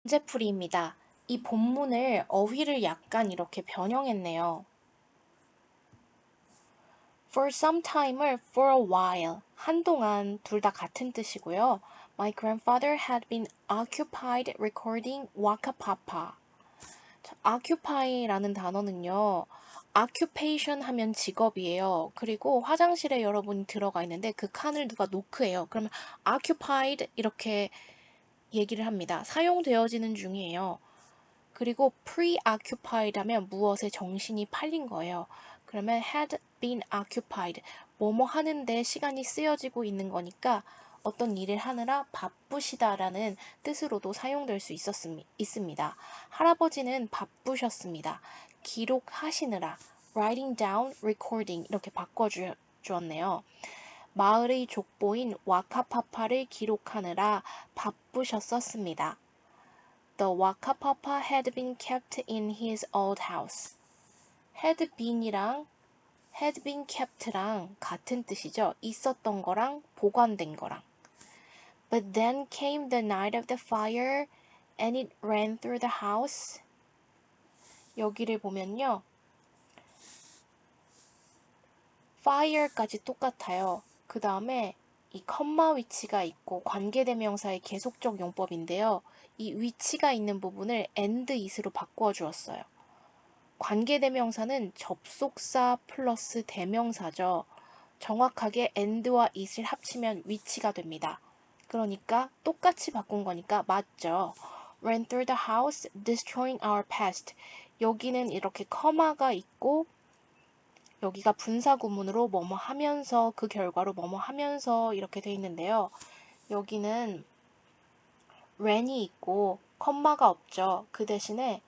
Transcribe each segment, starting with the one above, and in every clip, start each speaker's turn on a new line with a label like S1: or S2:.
S1: 문제풀이입니다. 이 본문을 어휘를 약간 이렇게 변형했네요. For some time을 for a while, 한동안 둘 다 같은 뜻이고요. My grandfather had been occupied recording Waka Papa. occupy라는 단어는요. occupation 하면 직업이에요. 그리고 화장실에 여러분이 들어가 있는데 그 칸을 누가 노크해요. 그러면 occupied 이렇게 얘기를 합니다. 사용되어지는 중이에요. 그리고 preoccupied 하면 무엇에 정신이 팔린 거예요. 그러면 had been occupied, 뭐뭐 하는데 시간이 쓰여지고 있는 거니까 어떤 일을 하느라 바쁘시다라는 뜻으로도 사용될 수 있습니다. 할아버지는 바쁘셨습니다. 기록하시느라 writing down, recording 이렇게 바꿔주었네요. 마을의 족보인 와카파파를 기록하느라 바쁘셨었습니다. The Waka Papa had been kept in his old house. had been kept랑 같은 뜻이죠. 있었던 거랑 보관된 거랑. But then came the night of the fire and it ran through the house. 여기를 보면요. fire까지 똑같아요. 그 다음에 이 컴마 위치가 있고 관계대명사의 계속적 용법인데요. 이 위치가 있는 부분을 and it으로 바꾸어 주었어요. 관계대명사는 접속사 플러스 대명사죠. 정확하게 and와 it을 합치면 위치가 됩니다. 그러니까 똑같이 바꾼 거니까 맞죠. Ran through the house, destroying our past. 여기는 이렇게 커마가 있고 여기가 분사구문으로 뭐뭐 하면서 그 결과로 뭐뭐 하면서 이렇게 돼 있는데요. 여기는 ran이 있고 컴마가 없죠. 그 대신에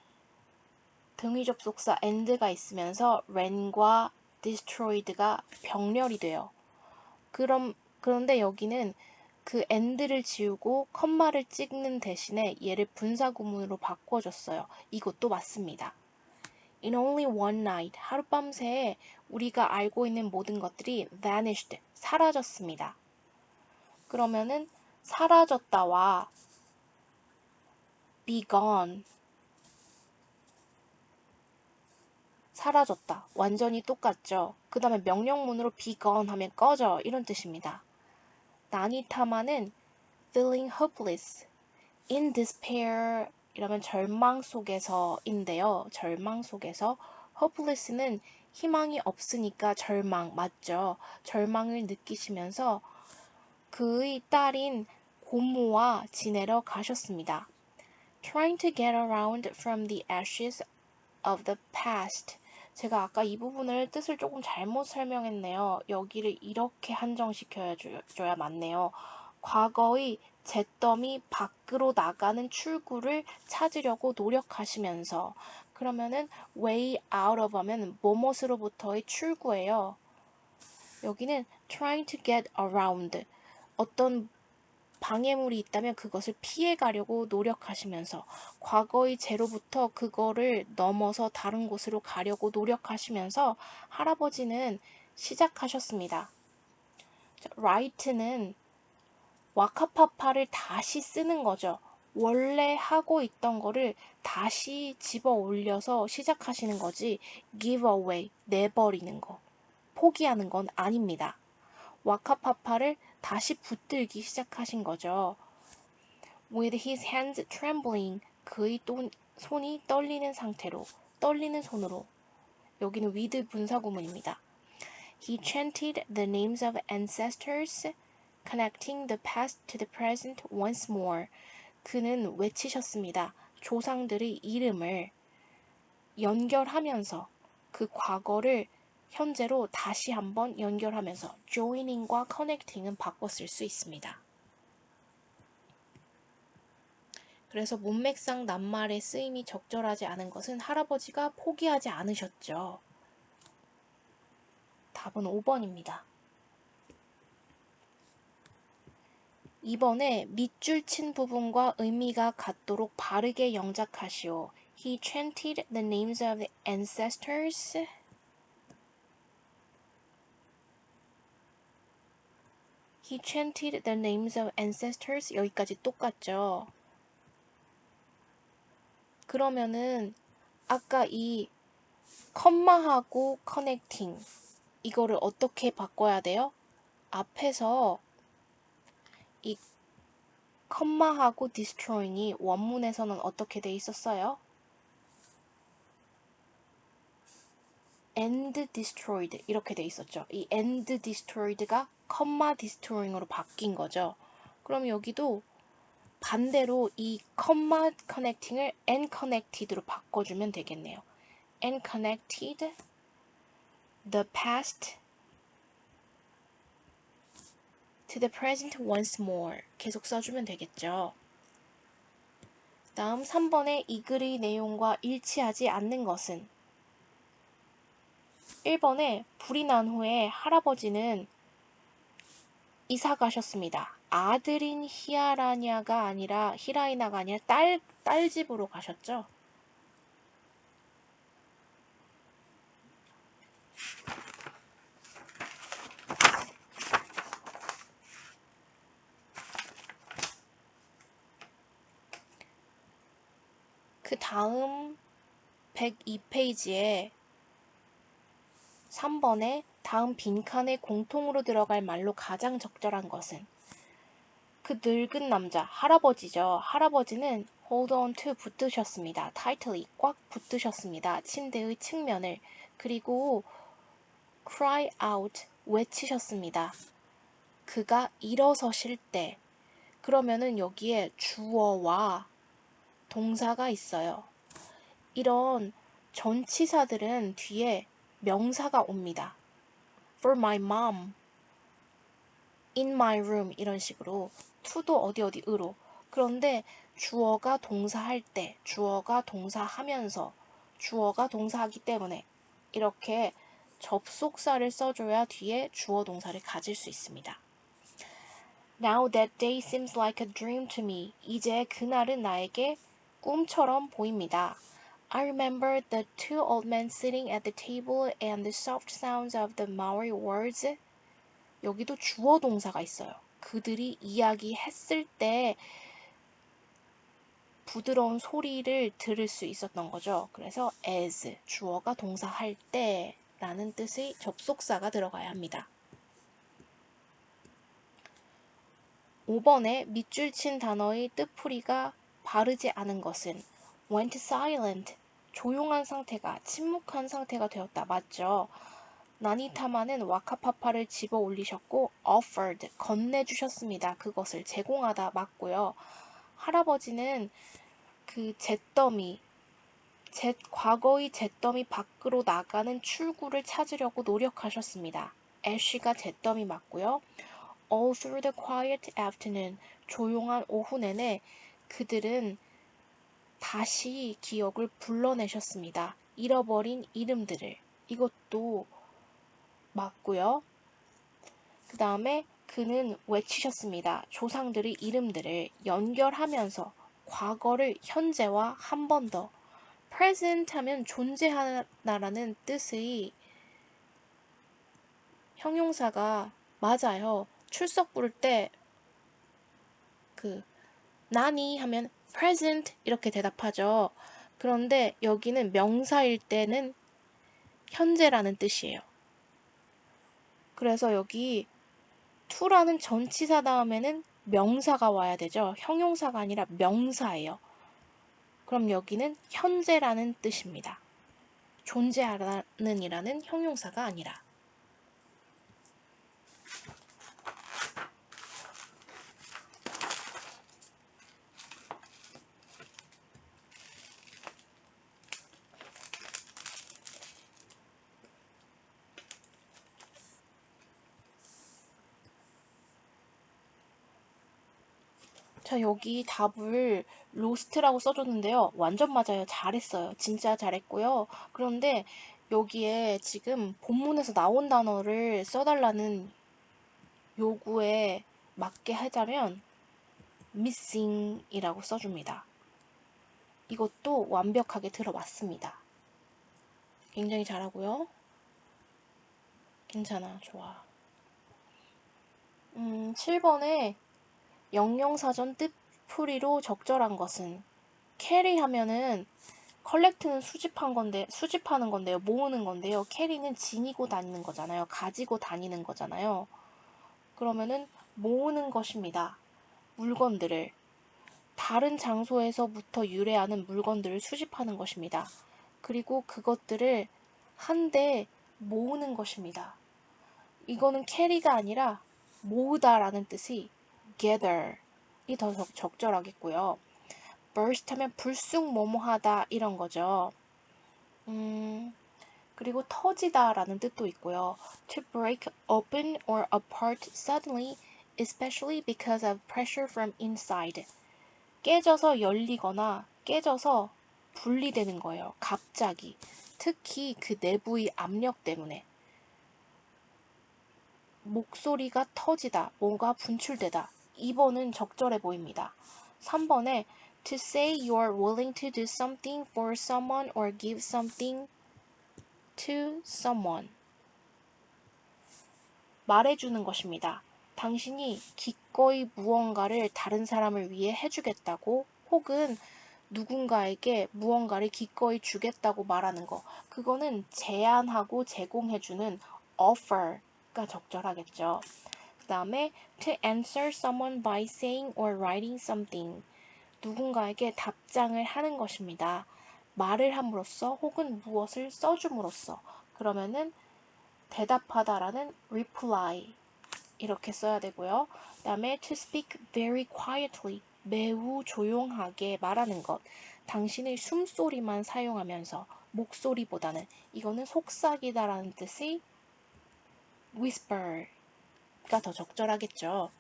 S1: 등위 접속사 and가 있으면서 ran과 destroyed가 병렬이 돼요. 그런데 여기는 그 and를 지우고 컴마를 찍는 대신에 얘를 분사구문으로 바꿔줬어요. 이것도 맞습니다. In only one night, 하룻밤새에 우리가 알고 있는 모든 것들이 vanished, 사라졌습니다. 그러면은 사라졌다와 be gone, 사라졌다. 완전히 똑같죠. 그 다음에 명령문으로 be gone 하면 꺼져 이런 뜻입니다. 나니타마는 feeling hopeless, in despair 이러면 절망 속에서인데요. 절망 속에서 hopeless는 희망이 없으니까 절망 맞죠. 절망을 느끼시면서 그의 딸인 고모와 지내러 가셨습니다. Trying to get around from the ashes of the past. 제가 아까 이 부분을 뜻을 조금 잘못 설명했네요. 여기를 이렇게 한정시켜줘야 맞네요. 과거의 잿더미 밖으로 나가는 출구를 찾으려고 노력하시면서 그러면은 way out of 하면 뭐뭇으로부터의 출구예요. 여기는 trying to get around 어떤 방해물이 있다면 그것을 피해 가려고 노력하시면서 과거의 죄로부터 그거를 넘어서 다른 곳으로 가려고 노력하시면서 할아버지는 시작하셨습니다. write는 와카파파를 다시 쓰는 거죠. 원래 하고 있던 거를 다시 집어 올려서 시작하시는 거지 give away, 내버리는 거, 포기하는 건 아닙니다. 와카파파를 다시 붙들기 시작하신 거죠. With his hands trembling, 그의 손이 떨리는 상태로, 떨리는 손으로. 여기는 with 분사구문입니다. He chanted the names of ancestors, connecting the past to the present once more. 그는 외치셨습니다. 조상들의 이름을 연결하면서 그 과거를 현재로 다시 한번 연결하면서 joining과 connecting은 바꿔 쓸 수 있습니다. 그래서 문맥상 낱말의 쓰임이 적절하지 않은 것은 할아버지가 포기하지 않으셨죠. 답은 5번입니다. 2번에 밑줄 친 부분과 의미가 같도록 바르게 영작하시오. He chanted the names of the ancestors. He chanted the names of ancestors. 여기까지 똑같죠. 그러면은 아까 이 컴마하고 커넥팅 이거를 어떻게 바꿔야 돼요? 앞에서 이 컴마하고 destroying이 원문에서는 어떻게 돼 있었어요? and destroyed 이렇게 돼 있었죠. 이 and destroyed가 컴마 destroying으로 바뀐 거죠. 그럼 여기도 반대로 이 컴마 connecting을 and connected로 바꿔주면 되겠네요. and connected the past to the present once more 계속 써주면 되겠죠. 다음 3번에 이 글의 내용과 일치하지 않는 것은 1번에 불이 난 후에 할아버지는 이사 가셨습니다. 아들인 히라이나가 아니라 딸 집으로 가셨죠. 그 다음 102페이지에 3번에 다음 빈칸에 공통으로 들어갈 말로 가장 적절한 것은 그 늙은 남자, 할아버지죠. 할아버지는 hold on to 붙드셨습니다. tightly 꽉 붙드셨습니다. 침대의 측면을. 그리고 cry out 외치셨습니다. 그가 일어서실 때. 그러면은 여기에 주어와 동사가 있어요. 이런 전치사들은 뒤에 명사가 옵니다. For my mom, in my room 이런 식으로 to도 어디으로. 그런데 주어가 동사할 때, 주어가 동사하면서, 주어가 동사하기 때문에 이렇게 접속사를 써줘야 뒤에 주어 동사를 가질 수 있습니다. Now that day seems like a dream to me. 이제 그날은 나에게 꿈처럼 보입니다. I remember the two old men sitting at the table and the soft sounds of the Maori words. 여기도 주어 동사가 있어요. 그들이 이야기했을 때 부드러운 소리를 들을 수 있었던 거죠. 그래서 as, 주어가 동사할 때 라는 뜻의 접속사가 들어가야 합니다. 5번에 밑줄 친 단어의 뜻풀이가 바르지 않은 것은 went silent, 조용한 상태가, 침묵한 상태가 되었다. 맞죠? 나니타마는 와카파파를 집어 올리셨고 offered, 건네주셨습니다. 그것을 제공하다. 맞고요. 할아버지는 그 과거의 잿더미 밖으로 나가는 출구를 찾으려고 노력하셨습니다. 애쉬가 잿더미 맞고요. All through the quiet afternoon, 조용한 오후 내내 그들은 다시 기억을 불러내셨습니다. 잃어버린 이름들을. 이것도 맞고요. 그 다음에 그는 외치셨습니다. 조상들의 이름들을 연결하면서 과거를 현재와 한 번 더. present 하면 존재하다라는 뜻의 형용사가 맞아요. 출석 부를 때 나니 하면 present 이렇게 대답하죠. 그런데 여기는 명사일 때는 현재라는 뜻이에요. 그래서 여기 to라는 전치사 다음에는 명사가 와야 되죠. 형용사가 아니라 명사예요. 그럼 여기는 현재라는 뜻입니다. 존재하는 이라는 형용사가 아니라. 자, 여기 답을 로스트라고 써줬는데요. 완전 맞아요. 잘했어요. 진짜 잘했고요. 그런데 여기에 지금 본문에서 나온 단어를 써달라는 요구에 맞게 하자면 missing이라고 써줍니다. 이것도 완벽하게 들어맞습니다. 굉장히 잘하고요. 괜찮아. 좋아. 7번에 영영사전 뜻풀이로 적절한 것은 carry 하면은 collect는 수집하는 건데요. 모으는 건데요. carry는 지니고 다니는 거잖아요. 가지고 다니는 거잖아요. 그러면은 모으는 것입니다. 물건들을. 다른 장소에서부터 유래하는 물건들을 수집하는 것입니다. 그리고 그것들을 한데 모으는 것입니다. 이거는 carry가 아니라 모으다라는 뜻이 gather이 더 적절하겠고요. burst 하면 불쑥 뭐뭐하다 이런 거죠. 그리고 터지다라는 뜻도 있고요. To break open or apart suddenly, especially because of pressure from inside. 깨져서 열리거나 깨져서 분리되는 거예요. 갑자기. 특히 그 내부의 압력 때문에. 목소리가 터지다, 뭔가 분출되다. 2번은 적절해 보입니다. 3번에 to say you are willing to do something for someone or give something to someone. 말해주는 것입니다. 당신이 기꺼이 무언가를 다른 사람을 위해 해주겠다고 혹은 누군가에게 무언가를 기꺼이 주겠다고 말하는 거. 그거는 제안하고 제공해주는 offer가 적절하겠죠. 그 다음에 to answer someone by saying or writing something. 누군가에게 답장을 하는 것입니다. 말을 함으로써 혹은 무엇을 써줌으로써. 그러면은 대답하다라는 reply 이렇게 써야 되고요. 그 다음에 to speak very quietly 매우 조용하게 말하는 것. 당신의 숨소리만 사용하면서 목소리보다는 이거는 속삭이다라는 뜻의 whisper가 더 적절하겠죠.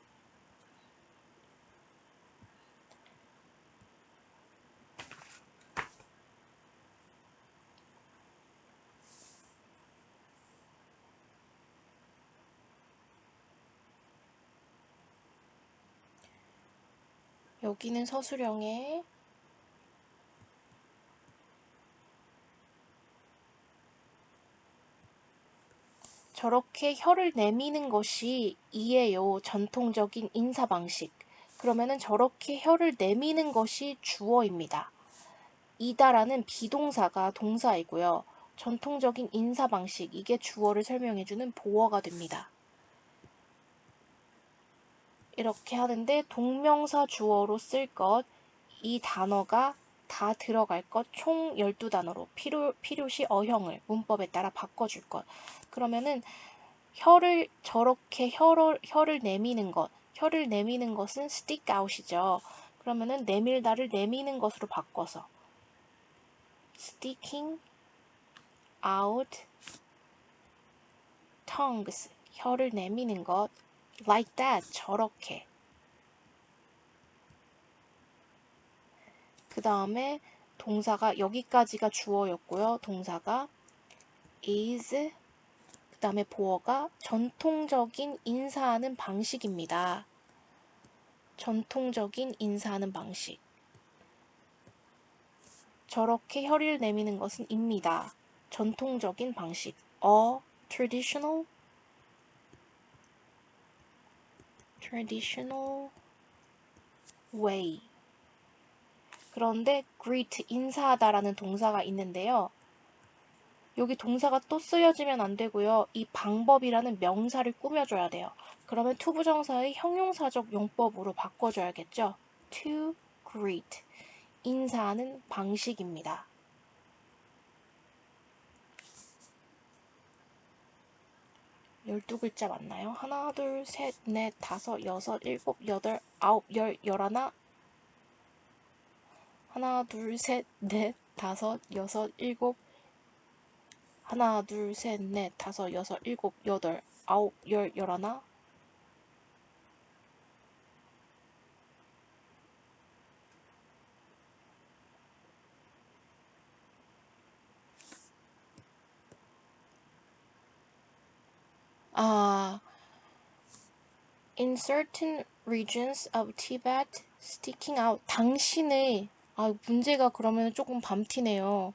S1: 여기는 서술형의 저렇게 혀를 내미는 것이 이에요. 전통적인 인사 방식. 그러면은 저렇게 혀를 내미는 것이 주어입니다. 이다라는 비동사가 동사이고요. 전통적인 인사 방식, 이게 주어를 설명해주는 보어가 됩니다. 이렇게 하는데 동명사 주어로 쓸 것, 이 단어가 다 들어갈 것, 총 12단어로 필요시 어형을 문법에 따라 바꿔줄 것. 그러면은 저렇게 혀를 내미는 것, 혀를 내미는 것은 stick out이죠. 그러면은 내밀다를 내미는 것으로 바꿔서 sticking out tongues, 혀를 내미는 것, like that, 저렇게. 그 다음에 동사가 여기까지가 주어였고요. 동사가 is, 그 다음에 보어가 전통적인 인사하는 방식입니다. 전통적인 인사하는 방식. 저렇게 혀를 내미는 것은 입니다. 전통적인 방식. A traditional way. 그런데 greet, 인사하다라는 동사가 있는데요. 여기 동사가 또 쓰여지면 안 되고요. 이 방법이라는 명사를 꾸며줘야 돼요. 그러면 투부정사의 형용사적 용법으로 바꿔줘야겠죠. To greet, 인사하는 방식입니다. 12글자 맞나요? 하나, 둘, 셋, 넷, 다섯, 여섯, 일곱, 여덟, 아홉, 열, 열하나. 하나, 둘, 셋, 넷, 다섯, 여섯, 일곱. 하나, 둘, 셋, 넷, 다섯, 여섯, 일곱, 여덟, 아홉, 열, 열하나. In certain regions of Tibet, sticking out. 당신의, 문제가 그러면 조금 밤티네요.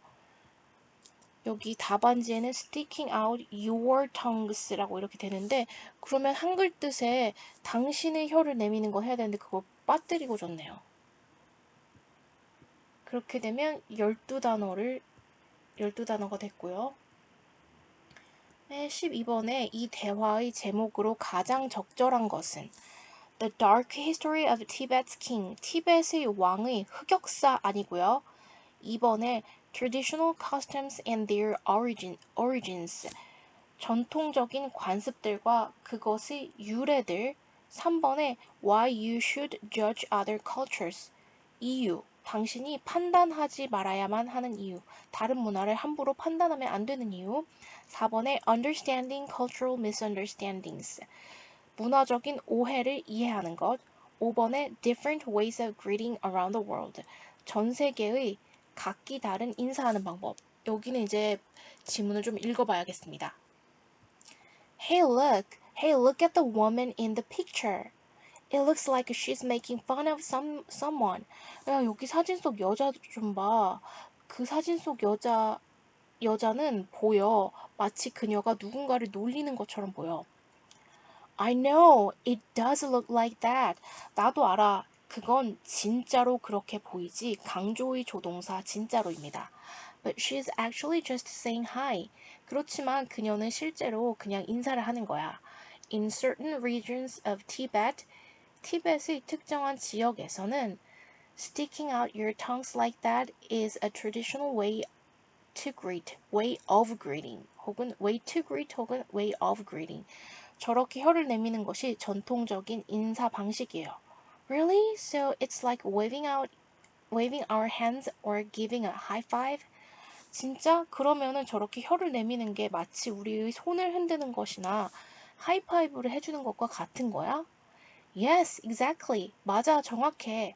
S1: 여기 답안지에는 sticking out your tongues라고 이렇게 되는데, 그러면 한글 뜻에 당신의 혀를 내미는 거 해야 되는데 그거 빠뜨리고 줬네요. 그렇게 되면 12단어가 됐고요. 네, 12번에 이 대화의 제목으로 가장 적절한 것은 The Dark History of Tibet's King, 티벳의 왕의 흑역사 아니고요. 2번에 Traditional Customs and Their Origins, 전통적인 관습들과 그것의 유래들. 3번에 Why You Should Judge Other Cultures, 이유, 당신이 판단하지 말아야만 하는 이유, 다른 문화를 함부로 판단하면 안 되는 이유. 4번에 Understanding Cultural Misunderstandings, 문화적인 오해를 이해하는 것. 5번에 Different Ways of Greeting Around the World, 전 세계의 각기 다른 인사하는 방법. 여기는 이제 지문을 좀 읽어봐야겠습니다. Hey look at the woman in the picture. It looks like she's making fun of someone. 야, 여기 사진 속 여자 좀 봐. 그 사진 속 여자는 보여. 마치 그녀가 누군가를 놀리는 것처럼 보여. I know, it does look like that. 나도 알아. 그건 진짜로 그렇게 보이지. 강조의 조동사 진짜로입니다. But she's actually just saying hi. 그렇지만 그녀는 실제로 그냥 인사를 하는 거야. In certain regions of Tibet, 티벳의 특정한 지역에서는 sticking out your tongues like that is a traditional way of greeting, 혹은 way to greet 혹은 way of greeting. 저렇게 혀를 내미는 것이 전통적인 인사 방식이에요. Really? So it's like waving our hands or giving a high five? 진짜? 그러면은 저렇게 혀를 내미는 게 마치 우리의 손을 흔드는 것이나 하이파이브를 해주는 것과 같은 거야? Yes, exactly. 맞아, 정확해.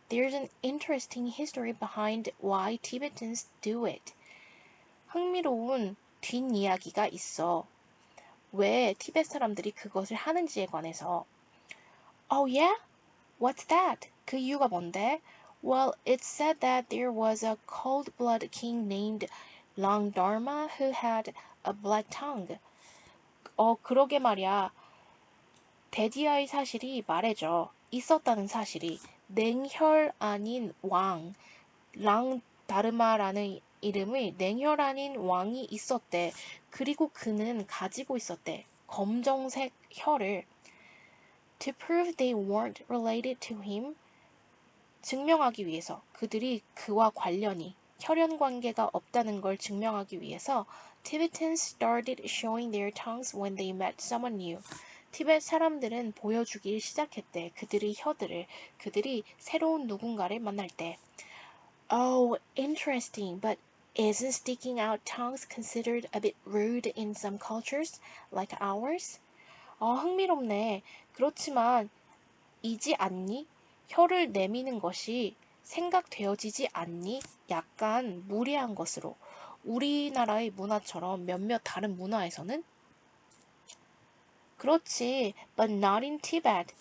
S1: There's an interesting history behind why Tibetans do it. 흥미로운 뒷이야기가 있어. 왜 티벳 사람들이 그것을 하는지에 관해서. Oh yeah? What's that? 그 이유가 뭔데? Well, it's said that there was a cold-blooded king named Langdharma who had a black tongue. 그러게 말이야. 데디아의 사실이 말해줘. 있었다는 사실이. 냉혈 아닌 왕, 랑다르마라는 이름의 냉혈 아닌 왕이 있었대. 그리고 그는 가지고 있었대. 검정색 혀를. To prove they weren't related to him, 증명하기 위해서, 그들이 그와 관련이, 혈연 관계가 없다는 걸 증명하기 위해서 Tibetans started showing their tongues when they met someone new. 티벳 사람들은 보여주기 시작했대. 그들의 혀들을, 그들이 새로운 누군가를 만날 때. Oh, interesting, but isn't sticking out tongues considered a bit rude in some cultures, like ours? 흥미롭네. 그렇지만 이지 않니? 혀를 내미는 것이 생각되어지지 않니? 약간 무례한 것으로. 우리나라의 문화처럼 몇몇 다른 문화에서는? 그렇지, but not in Tibet.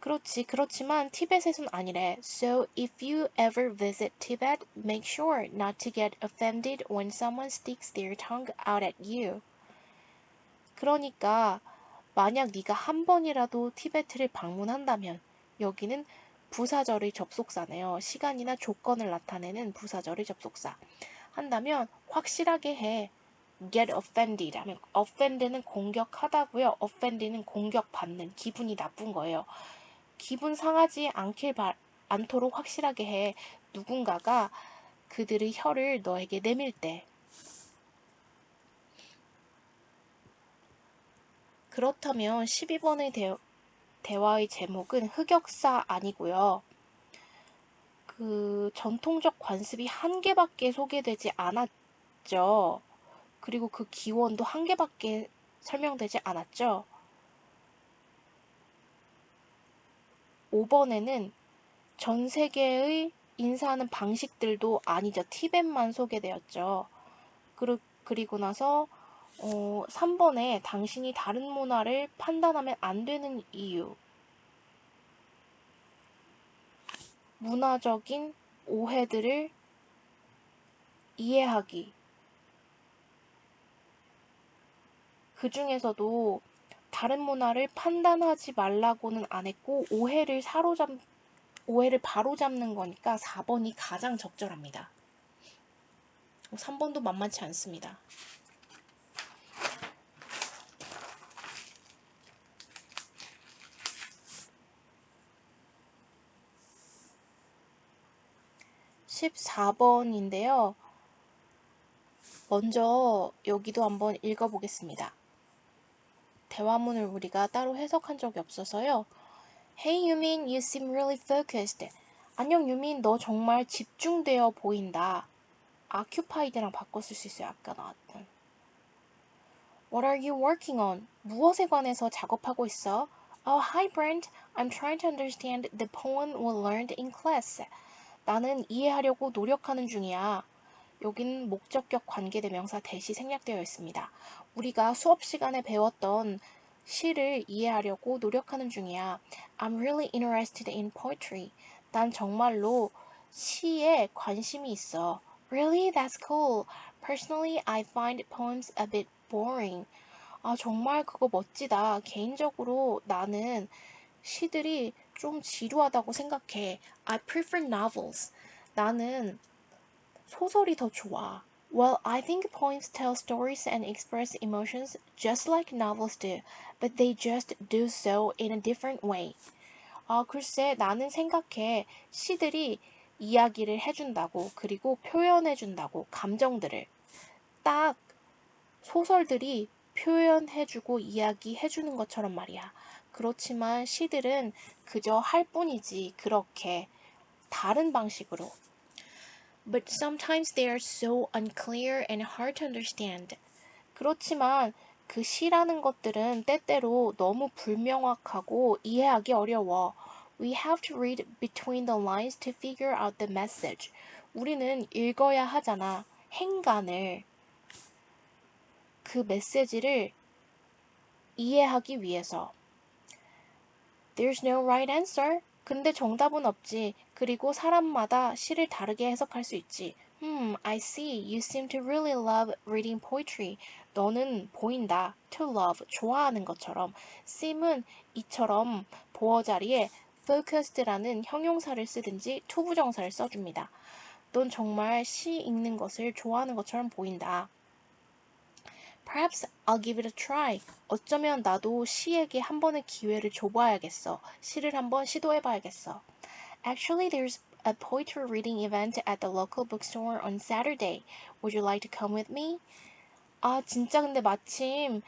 S1: 그렇지만 티벳에선 아니래. So if you ever visit Tibet, make sure not to get offended when someone sticks their tongue out at you. 그러니까 만약 네가 한 번이라도 티베트를 방문한다면, 여기는 부사절의 접속사네요. 시간이나 조건을 나타내는 부사절의 접속사. 한다면 확실하게 해. get offended 하면 offend는 공격하다고요. offend는 공격받는, 기분이 나쁜 거예요. 기분 상하지 않도록 확실하게 해. 누군가가 그들의 혀를 너에게 내밀 때. 그렇다면 12번의 대화의 제목은 흑역사 아니고요. 그 전통적 관습이 한 개밖에 소개되지 않았죠. 그리고 그 기원도 한 개밖에 설명되지 않았죠. 5번에는 전 세계의 인사하는 방식들도 아니죠. 티벳만 소개되었죠. 그리고 나서 3번에 당신이 다른 문화를 판단하면 안 되는 이유. 문화적인 오해들을 이해하기. 그 중에서도 다른 문화를 판단하지 말라고는 안 했고, 오해를 오해를 바로잡는 거니까 4번이 가장 적절합니다. 3번도 만만치 않습니다. 14번인데요. 먼저 여기도 한번 읽어보겠습니다. 대화문을 우리가 따로 해석한 적이 없어서요. Hey 유민, you seem really focused. 안녕 유민, 너 정말 집중되어 보인다. occupied랑 바꿔 쓸 수 있어요. 아까 나왔던. What are you working on? 무엇에 관해서 작업하고 있어? Oh, hi Brent. I'm trying to understand the poem we learned in class. 나는 이해하려고 노력하는 중이야. 여긴 목적격 관계대명사 대시 생략되어 있습니다. 우리가 수업 시간에 배웠던 시를 이해하려고 노력하는 중이야. I'm really interested in poetry. 난 정말로 시에 관심이 있어. Really? That's cool. Personally, I find poems a bit boring. 아, 정말 그거 멋지다. 개인적으로 나는 시들이 좀 지루하다고 생각해. I prefer novels. 나는 소설이 더 좋아. Well, I think poems tell stories and express emotions just like novels do, but they just do so in a different way. 아, 글쎄, 나는 생각해. 시들이 이야기를 해준다고, 그리고 표현해준다고, 감정들을. 딱 소설들이 표현해주고 이야기해주는 것처럼 말이야. 그렇지만 시들은 그저 할 뿐이지, 그렇게 다른 방식으로. But sometimes they are so unclear and hard to understand. 그렇지만 그 시라는 것들은 때때로 너무 불명확하고 이해하기 어려워. We have to read between the lines to figure out the message. 우리는 읽어야 하잖아. 행간을. 그 메시지를 이해하기 위해서. There's no right answer. 근데 정답은 없지. 그리고 사람마다 시를 다르게 해석할 수 있지. I see. You seem to really love reading poetry. 너는 보인다. To love. 좋아하는 것처럼. seem은 이처럼 보어 자리에 focused라는 형용사를 쓰든지 투부정사를 써줍니다. 넌 정말 시 읽는 것을 좋아하는 것처럼 보인다. Perhaps I'll give it a try. 어쩌면 나도 시에게 한 번의 기회를 줘봐야겠어. 시를 한번 시도해봐야겠어. Actually, there's a poetry reading event at the local bookstore on Saturday. Would you like to come with me? 아, 진짜 근데 마침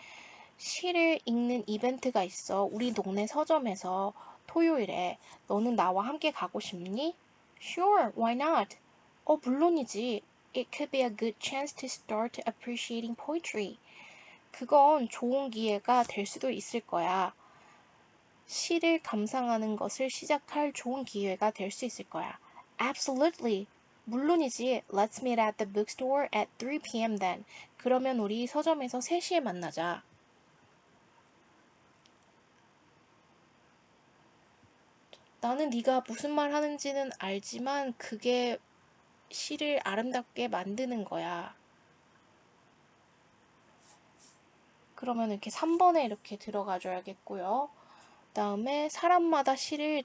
S1: 시를 읽는 이벤트가 있어. 우리 동네 서점에서 토요일에. 너는 나와 함께 가고 싶니? Sure, why not? 물론이지. It could be a good chance to start appreciating poetry. 그건 좋은 기회가 될 수도 있을 거야. 시를 감상하는 것을 시작할 좋은 기회가 될 수 있을 거야. Absolutely. 물론이지. Let's meet at the bookstore at 3 p.m. then. 그러면 우리 서점에서 3시에 만나자. 나는 네가 무슨 말 하는지는 알지만 그게 시를 아름답게 만드는 거야. 그러면 이렇게 3번에 이렇게 들어가 줘야겠고요. 다음에 사람마다 시를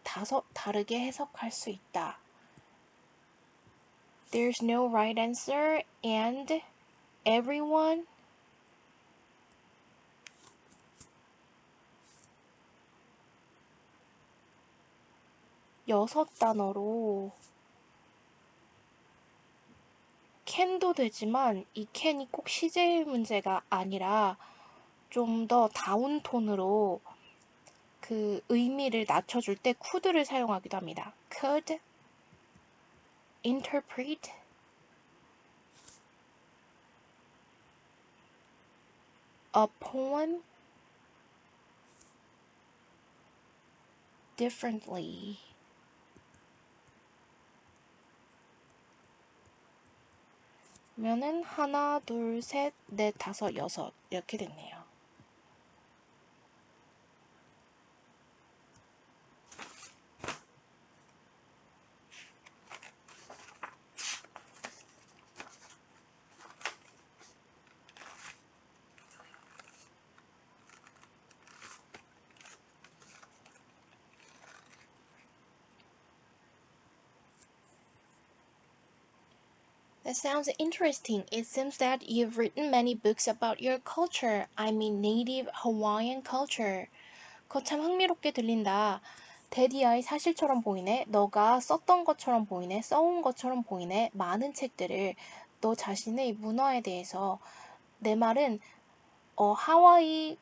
S1: 다르게 해석할 수 있다. There's no right answer and everyone 여섯 단어로 can도 되지만 이 can이 꼭 시제일 문제가 아니라 좀 더 다운톤으로 그 의미를 낮춰줄 때 could를 사용하기도 합니다. could interpret a poem differently. 그러면은 하나, 둘, 셋, 넷, 다섯, 여섯 이렇게 됐네요. That sounds interesting. It seems that you've written many books about your culture. I mean native Hawaiian culture. 그거 참 흥미롭게 들린다. 데디아의 사실처럼 보이네. 너가 썼던 것처럼 보이네. 써온 것처럼 보이네. 많은 책들을 너 자신의 문화에 대해서 내 말은 하와이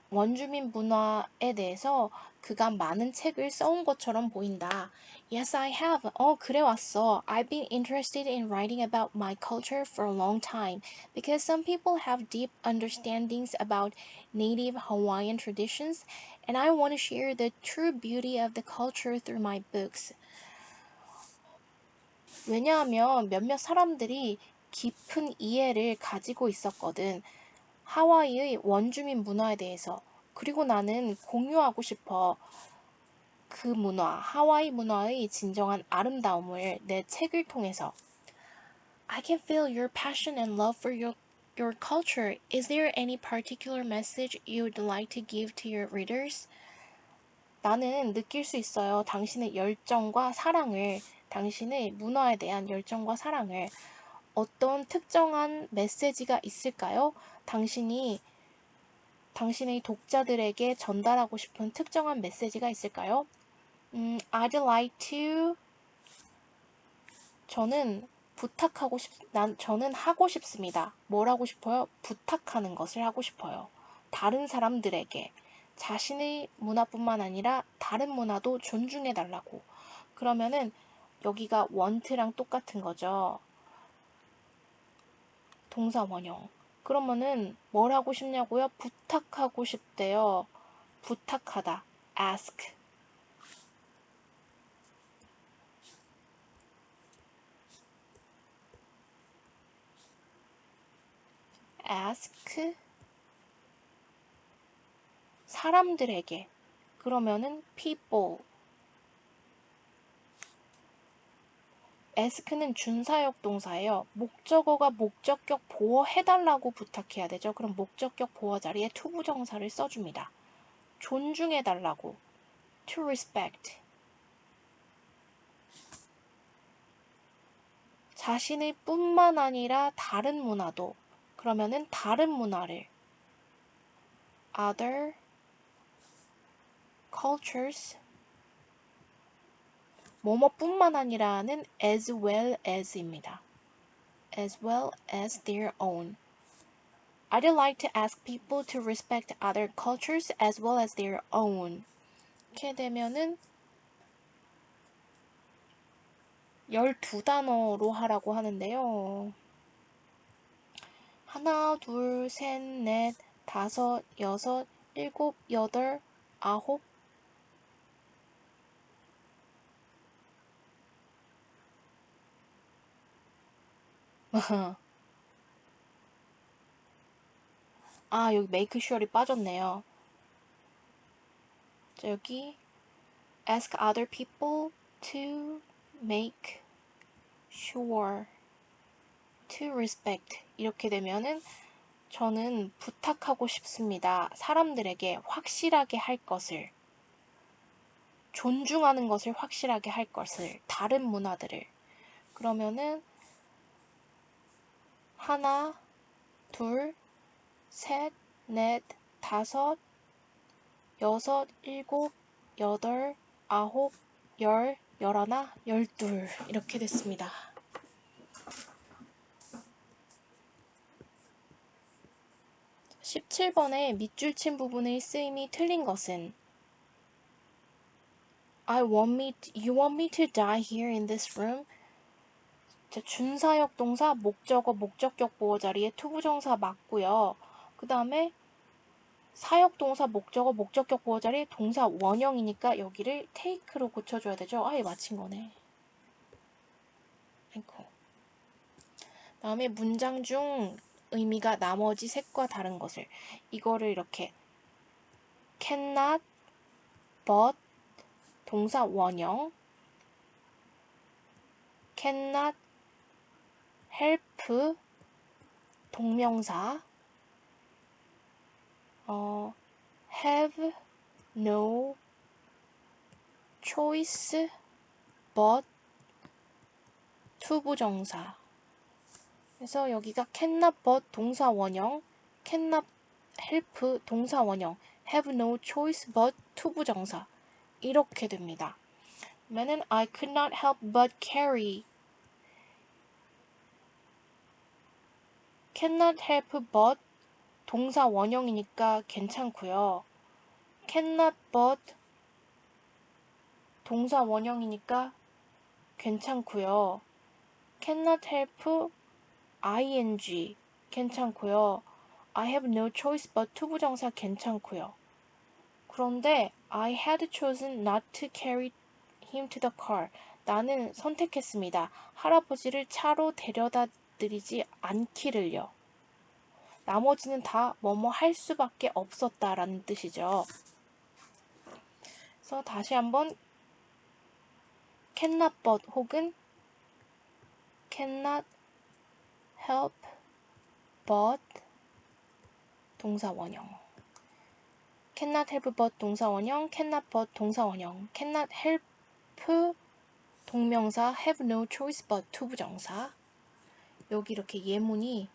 S1: 원주민 문화에 대해서 그간 많은 책을 써온 것처럼 보인다. Yes, I have. 그래 왔어. I've been interested in writing about my culture for a long time because some people have deep understandings about native Hawaiian traditions and I want to share the true beauty of the culture through my books. 왜냐하면 몇몇 사람들이 깊은 이해를 가지고 있었거든. 하와이의 원주민 문화에 대해서. 그리고 나는 공유하고 싶어. 그 문화, 하와이 문화의 진정한 아름다움을 내 책을 통해서. I can feel your passion and love for your culture. Is there any particular message you'd like to give to your readers? 나는 느낄 수 있어요. 당신의 열정과 사랑을, 당신의 문화에 대한 열정과 사랑을. 어떤 특정한 메시지가 있을까요? 당신의 독자들에게 전달하고 싶은 특정한 메시지가 있을까요? I'd like to. 저는 하고 싶습니다. 뭘 하고 싶어요? 부탁하는 것을 하고 싶어요. 다른 사람들에게. 자신의 문화뿐만 아니라 다른 문화도 존중해 달라고. 그러면은 여기가 want랑 똑같은 거죠. 동사 원형. 그러면은 뭘 하고 싶냐고요? 부탁하고 싶대요. 부탁하다. ask. ask 사람들에게. 그러면은 people. ask는 준사역 동사예요. 목적어가 목적격 보호해달라고 부탁해야 되죠. 그럼 목적격 보호 자리에 투부정사를 써줍니다. 존중해달라고. to respect. 자신의 뿐만 아니라 다른 문화도. 그러면은 다른 문화를. other cultures. 뭐뭐뿐만 아니라는 as well as입니다. as well as their own. I'd like to ask people to respect other cultures as well as their own. 이렇게 되면은 12단어로 하라고 하는데요. 하나, 둘, 셋, 넷, 다섯, 여섯, 일곱, 여덟, 아홉. 여기 make sure이 빠졌네요. 자, 여기 ask other people to make sure to respect. 이렇게 되면은 저는 부탁하고 싶습니다. 사람들에게 확실하게 할 것을. 존중하는 것을 확실하게 할 것을. 다른 문화들을. 그러면은 하나, 둘, 셋, 넷, 다섯, 여섯, 일곱, 여덟, 아홉, 열, 열하나, 열둘 이렇게 됐습니다. 17번의 밑줄 친 부분의 쓰임이 틀린 것은 You want me to die here in this room? 자, 준사역 동사 목적어 목적격 보호 자리에 투부정사 맞고요. 그 다음에 사역 동사 목적어 목적격 보호 자리에 동사 원형이니까 여기를 take로 고쳐줘야 되죠. 아예 맞힌 거네. 아이고. 다음에 문장 중 의미가 나머지 셋과 다른 것을. 이거를 이렇게 cannot, but 동사 원형 cannot help 동명사 have no choice but 투부정사 그래서 여기가 cannot but 동사 원형, cannot help 동사 원형, have no choice but 투부정사 이렇게 됩니다. 그러면은 I could not help but carry cannot help but 동사 원형이니까 괜찮고요. cannot but 동사 원형이니까 괜찮고요. cannot help ing 괜찮고요. I have no choice but 투부정사 괜찮고요. 그런데 I had chosen not to carry him to the car. 나는 선택했습니다. 할아버지를 차로 데려다 드리지 않기를요. 나머지는 다 뭐뭐 할 수밖에 없었다라는 뜻이죠. 그래서 다시 한번 cannot but 혹은 cannot help but 동사 원형. cannot help but 동사 원형, cannot but 동사 원형, cannot help 동명사, have no choice but 투부정사. 여기 이렇게 예문이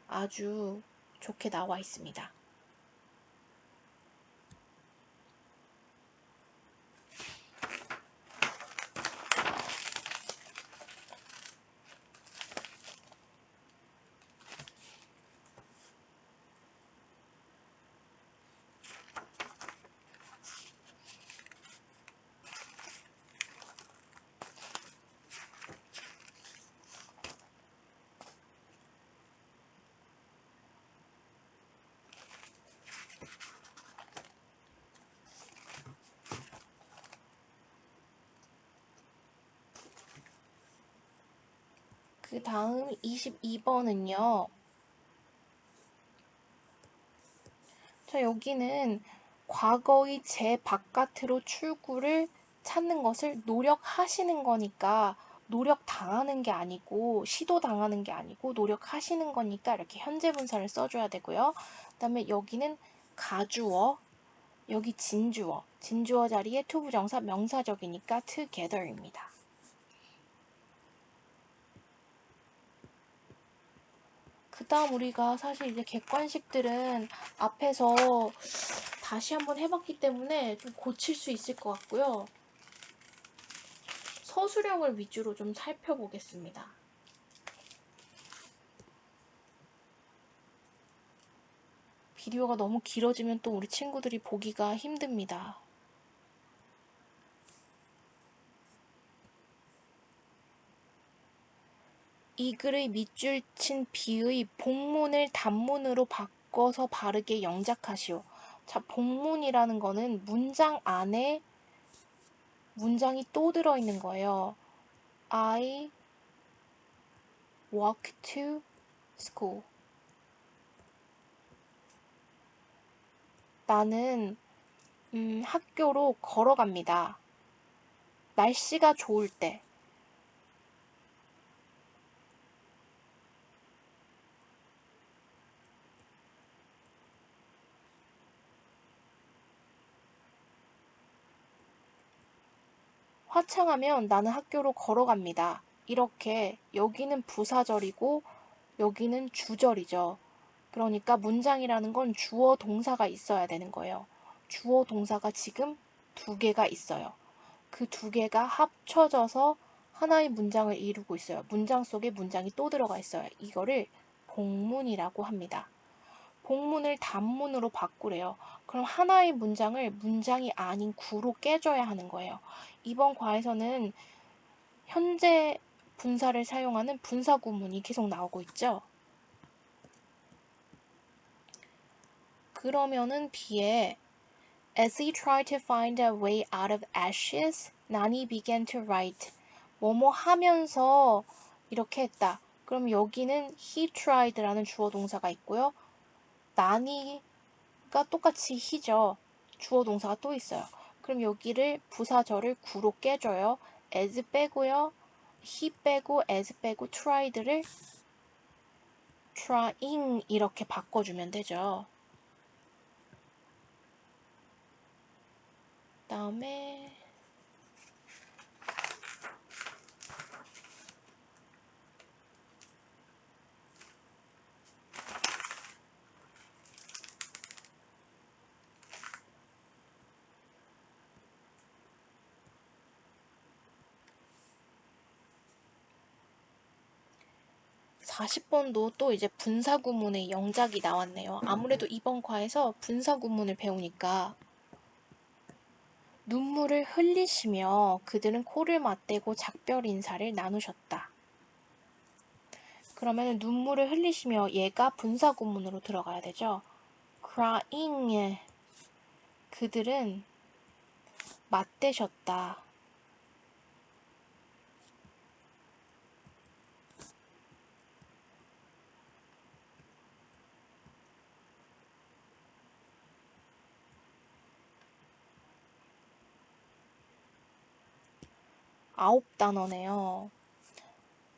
S1: 아주 좋게 나와 있습니다. 그 다음 22번은요. 자, 여기는 과거의 제 바깥으로 출구를 찾는 것을 노력하시는 거니까 노력당하는 게 아니고 시도당하는 게 아니고 노력하시는 거니까 이렇게 현재 분사를 써줘야 되고요. 그 다음에 여기는 가주어, 여기 진주어, 진주어 자리에 투부정사 명사적이니까 together입니다. 그 다음 우리가 사실 이제 객관식들은 앞에서 다시 한번 해봤기 때문에 좀 고칠 수 있을 것 같고요. 서술형을 위주로 좀 살펴보겠습니다. 비디오가 너무 길어지면 또 우리 친구들이 보기가 힘듭니다. 이 글의 밑줄 친 비의 복문을 단문으로 바꿔서 바르게 영작하시오. 자, 복문이라는 거는 문장 안에 문장이 또 들어있는 거예요. I walk to school. 나는 학교로 걸어갑니다. 날씨가 좋을 때. 화창하면 나는 학교로 걸어갑니다. 이렇게 여기는 부사절이고 여기는 주절이죠. 그러니까 문장이라는 건 주어 동사가 있어야 되는 거예요. 주어 동사가 지금 두 개가 있어요. 그 두 개가 합쳐져서 하나의 문장을 이루고 있어요. 문장 속에 문장이 또 들어가 있어요. 이거를 복문이라고 합니다. 복문을 단문으로 바꾸래요. 그럼 하나의 문장을 문장이 아닌 구로 깨줘야 하는 거예요. 이번 과에서는 현재 분사를 사용하는 분사 구문이 계속 나오고 있죠. 그러면은 뒤에 As he tried to find a way out of ashes, Nani began to write. 뭐뭐 하면서 이렇게 했다. 그럼 여기는 he tried라는 주어 동사가 있고요. Nani가 똑같이 he죠. 주어 동사가 또 있어요. 그럼 여기를 부사절을 구로 깨줘요. as 빼고요. he 빼고 as 빼고 tried를 trying 이렇게 바꿔주면 되죠. 다음에 40번도 또 이제 분사구문의 영작이 나왔네요. 아무래도 이번 과에서 분사구문을 배우니까 눈물을 흘리시며 그들은 코를 맞대고 작별 인사를 나누셨다. 그러면 눈물을 흘리시며 얘가 분사구문으로 들어가야 되죠. crying 그들은 맞대셨다. 아홉 단어네요.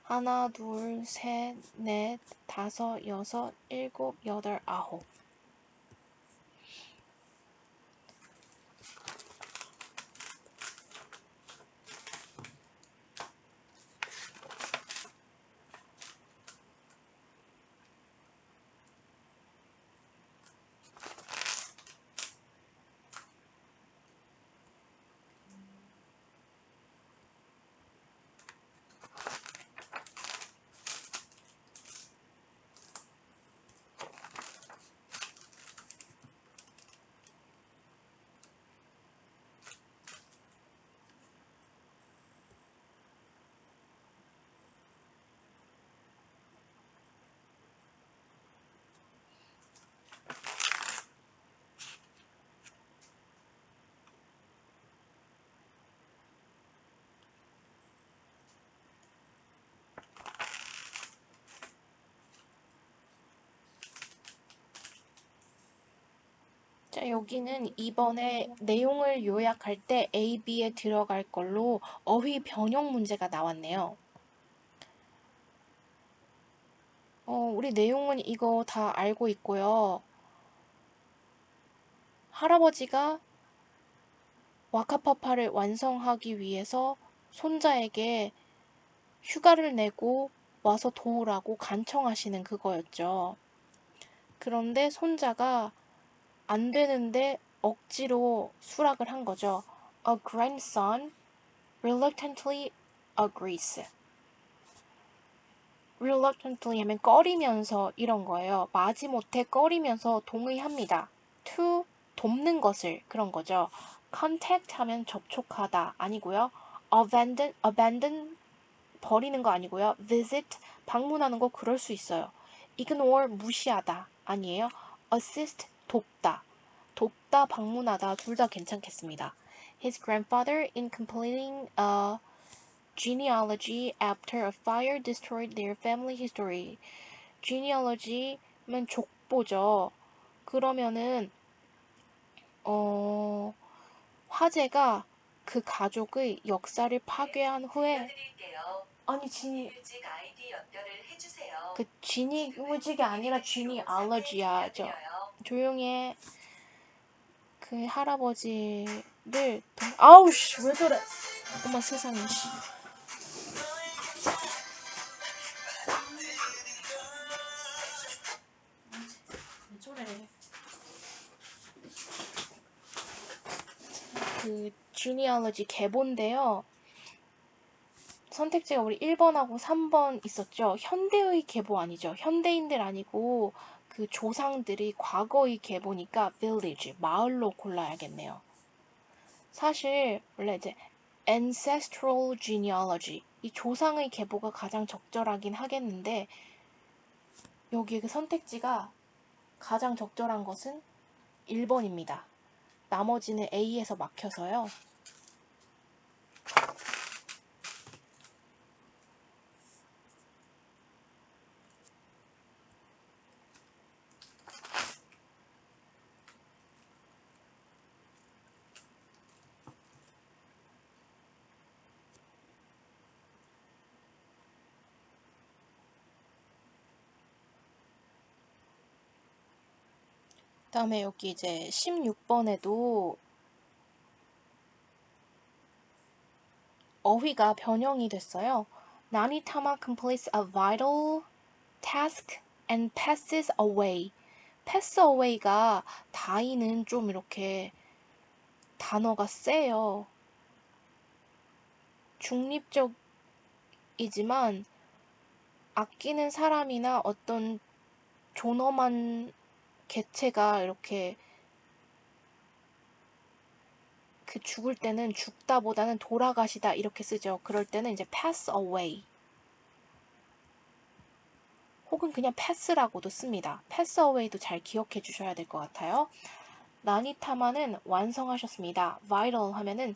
S1: 하나, 둘, 셋, 넷, 다섯, 여섯, 일곱, 여덟, 아홉. 자, 여기는 이번에 내용을 요약할 때 A, B에 들어갈 걸로 어휘 변형 문제가 나왔네요. 우리 내용은 이거 다 알고 있고요. 할아버지가 와카파파를 완성하기 위해서 손자에게 휴가를 내고 와서 도우라고 간청하시는 그거였죠. 그런데 손자가 안 되는데 억지로 수락을 한 거죠. A grandson reluctantly agrees. reluctantly 하면 꺼리면서 이런 거예요. 마지못해 꺼리면서 동의합니다. to 돕는 것을 그런 거죠. contact 하면 접촉하다 아니고요. abandon 버리는 거 아니고요. visit 방문하는 거 그럴 수 있어요. ignore 무시하다 아니에요. assist 돕다 방문하다 둘 다 괜찮겠습니다. His grandfather in completing a genealogy after a fire destroyed their family history. genealogy면 족보죠. 그러면은 화재가 그 가족의 역사를 파괴한 후에 아니 진이 그 지니 뮤직이 아니라 지니알러지야. 저 조용히 해. 그 할아버지를 아우씨 왜 저래. 어머 세상에 씨. 왜 저래. 그 genealogy 계보인데요. 선택지가 우리 1번하고 3번 있었죠. 현대의 계보 아니죠. 현대인들 아니고 그 조상들이 과거의 계보니까 village, 마을로 골라야겠네요. 사실 원래 이제 ancestral genealogy, 이 조상의 계보가 가장 적절하긴 하겠는데 여기 그 선택지가 가장 적절한 것은 1번입니다. 나머지는 A에서 막혀서요. 다음에 여기 이제 16번에도 어휘가 변형이 됐어요. 나니타마 completes a vital task and passes away. pass away가 다이는 좀 이렇게 단어가 세요. 중립적이지만 아끼는 사람이나 어떤 존엄한 개체가 이렇게 그 죽을 때는 죽다보다는 돌아가시다 이렇게 쓰죠. 그럴 때는 이제 pass away 혹은 그냥 pass라고도 씁니다. pass away도 잘 기억해 주셔야 될 것 같아요. 나니타마는 완성하셨습니다. vital 하면은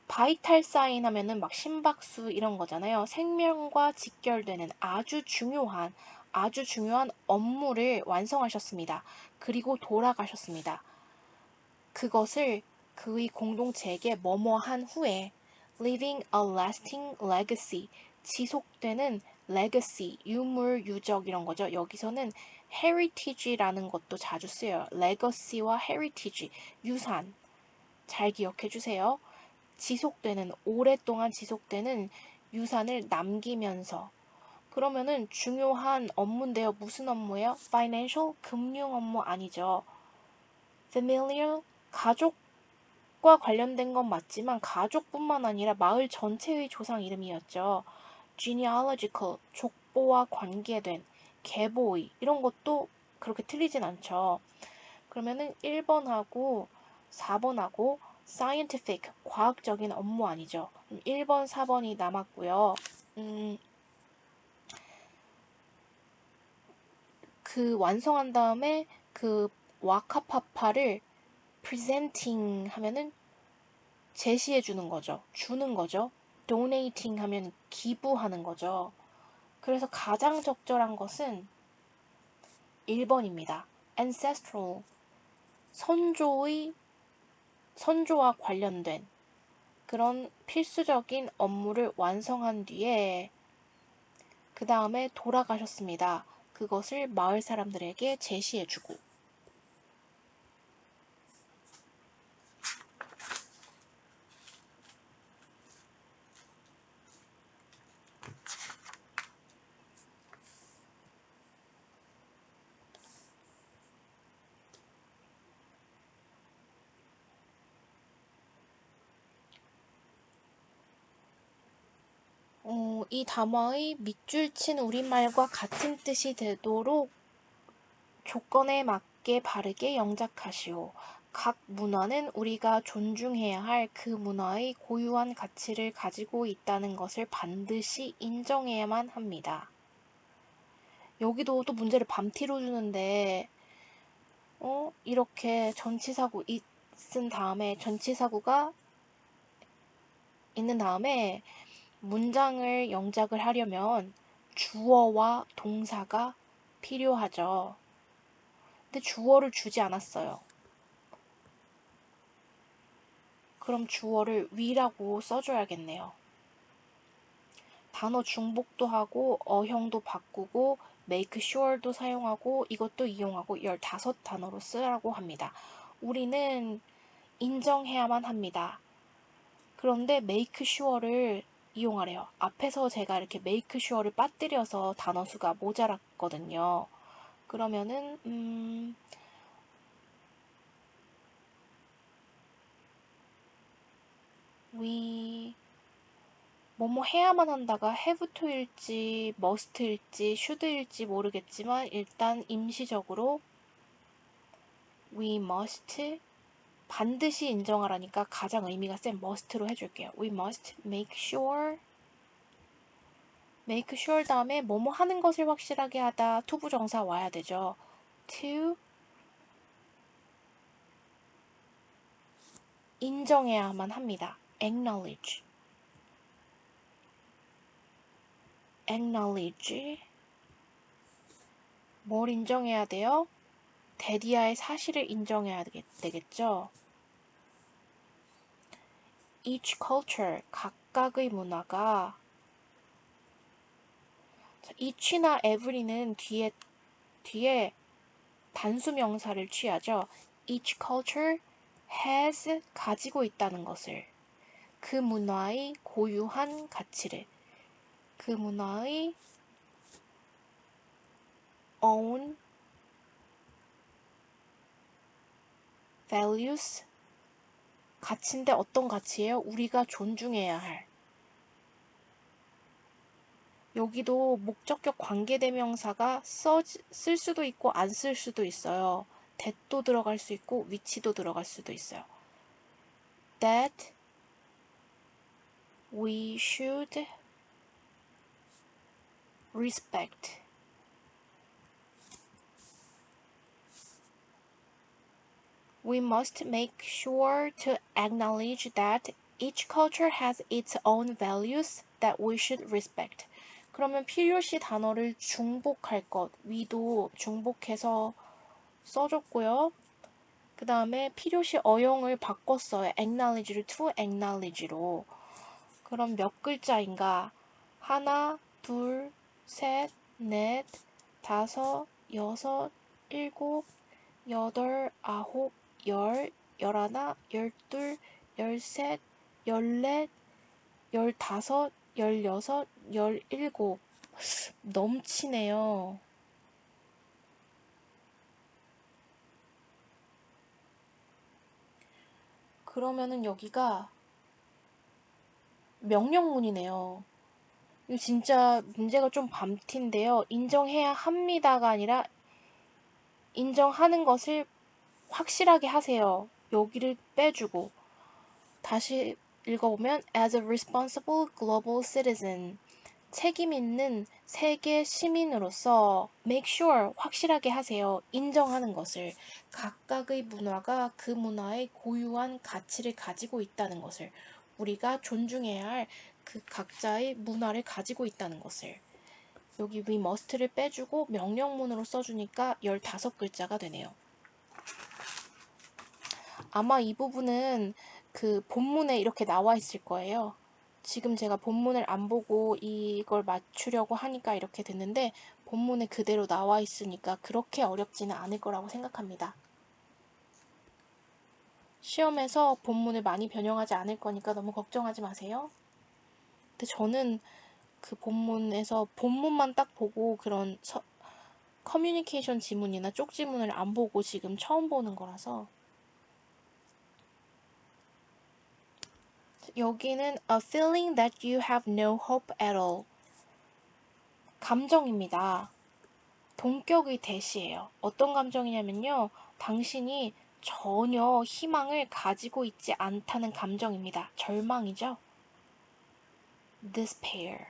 S1: 바이탈 사인 하면은 막 심박수 이런 거잖아요. 생명과 직결되는 아주 중요한 업무를 완성하셨습니다. 그리고 돌아가셨습니다. 그것을 그의 공동체에게 뭐뭐한 후에 leaving a lasting legacy 지속되는 legacy 유물 유적 이런 거죠. 여기서는 heritage라는 것도 자주 쓰여요. legacy와 heritage 유산 잘 기억해 주세요. 지속되는 오랫동안 지속되는 유산을 남기면서 그러면은 중요한 업무인데요. 무슨 업무예요? financial 금융 업무 아니죠. familial 가족과 관련된 건 맞지만 가족뿐만 아니라 마을 전체의 조상 이름이었죠. genealogical 족보와 관계된 계보의 이런 것도 그렇게 틀리진 않죠. 그러면은 1번하고 4번하고 scientific 과학적인 업무 아니죠. 1번, 4번이 남았고요. 그 완성한 다음에 그 와카파파를 presenting 하면은 제시해 주는 거죠. 주는 거죠. donating 하면 기부하는 거죠. 그래서 가장 적절한 것은 1번입니다. ancestral 선조와 관련된 그런 필수적인 업무를 완성한 뒤에 그 다음에 돌아가셨습니다. 그것을 마을 사람들에게 제시해주고 이 담화의 밑줄 친 우리말과 같은 뜻이 되도록 조건에 맞게 바르게 영작하시오. 각 문화는 우리가 존중해야 할 그 문화의 고유한 가치를 가지고 있다는 것을 반드시 인정해야만 합니다. 여기도 또 문제를 밤티로 주는데 이렇게 전치사구 쓴 다음에 전치사구가 있는 다음에 문장을 영작을 하려면 주어와 동사가 필요하죠. 근데 주어를 주지 않았어요. 그럼 주어를 we라고 써줘야겠네요. 단어 중복도 하고 어형도 바꾸고 make sure도 사용하고 이것도 이용하고 15단어로 쓰라고 합니다. 우리는 인정해야만 합니다. 그런데 make sure를 이용하래요. 앞에서 제가 이렇게 make sure를 빠뜨려서 단어 수가 모자랐거든요. 그러면은 we 뭐뭐 해야만 한다가 have to일지 must일지 should일지 모르겠지만 일단 임시적으로 we must 반드시 인정하라니까 가장 의미가 센 must로 해줄게요. We must make sure 다음에 뭐뭐 하는 것을 확실하게 하다 투부정사 와야 되죠. to 인정해야만 합니다. acknowledge 뭘 인정해야 돼요? 데디아의 사실을 인정해야 되겠죠. Each culture, 각각의 문화가 each나 every는 뒤에 단수 명사를 취하죠. Each culture has 가지고 있다는 것을 그 문화의 고유한 가치를 그 문화의 own values 가치인데 어떤 가치예요? 우리가 존중해야 할 여기도 목적격 관계대명사가 쓸 수도 있고 안 쓸 수도 있어요. that도 들어갈 수 있고 which도 들어갈 수도 있어요. That we should respect. We must make sure to acknowledge that each culture has its own values that we should respect. 그러면 필요시 단어를 중복할 것, we도 중복해서 써줬고요. 그 다음에 필요시 어용을 바꿨어요. acknowledge를 to acknowledge로. 그럼 몇 글자인가? 하나, 둘, 셋, 넷, 다섯, 여섯, 일곱, 여덟, 아홉, 열, 열하나, 열둘, 열셋, 열넷, 열다섯, 열여섯, 열일곱. 넘치네요. 그러면은 여기가 명령문이네요. 이거 진짜 문제가 좀 밤티인데요. 인정해야 합니다가 아니라 인정하는 것을 확실하게 하세요. 여기를 빼주고. 다시 읽어보면 as a responsible global citizen. 책임 있는 세계 시민으로서 make sure 확실하게 하세요. 인정하는 것을. 각각의 문화가 그 문화의 고유한 가치를 가지고 있다는 것을. 우리가 존중해야 할 그 각자의 문화를 가지고 있다는 것을. 여기 we must를 빼주고 명령문으로 써주니까 15글자가 되네요. 아마 이 부분은 그 본문에 이렇게 나와 있을 거예요. 지금 제가 본문을 안 보고 이걸 맞추려고 하니까 이렇게 됐는데 본문에 그대로 나와 있으니까 그렇게 어렵지는 않을 거라고 생각합니다. 시험에서 본문을 많이 변형하지 않을 거니까 너무 걱정하지 마세요. 근데 저는 그 본문에서 본문만 딱 보고 그런 커뮤니케이션 지문이나 쪽지문을 안 보고 지금 처음 보는 거라서. 여기는 a feeling that you have no hope at all. 감정입니다. 동격의 대시예요. 어떤 감정이냐면요. 당신이 전혀 희망을 가지고 있지 않다는 감정입니다. 절망이죠. despair.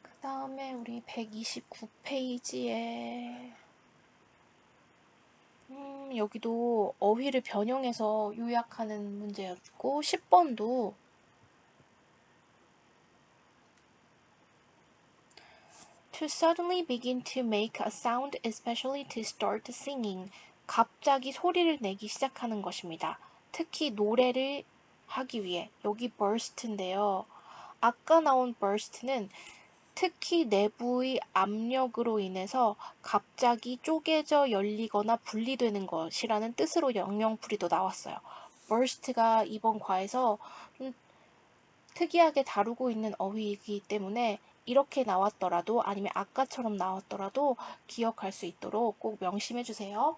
S1: 그 다음에 우리 129페이지에 여기도 어휘를 변형해서 요약하는 문제였고 10번도 to suddenly begin to make a sound, especially to start singing. 갑자기 소리를 내기 시작하는 것입니다. 특히 노래를 하기 위해. 여기 burst인데요. 아까 나온 burst는 특히 내부의 압력으로 인해서 갑자기 쪼개져 열리거나 분리되는 것이라는 뜻으로 영영풀이도 나왔어요. burst가 이번 과에서 좀 특이하게 다루고 있는 어휘이기 때문에 이렇게 나왔더라도 아니면 아까처럼 나왔더라도 기억할 수 있도록 꼭 명심해 주세요.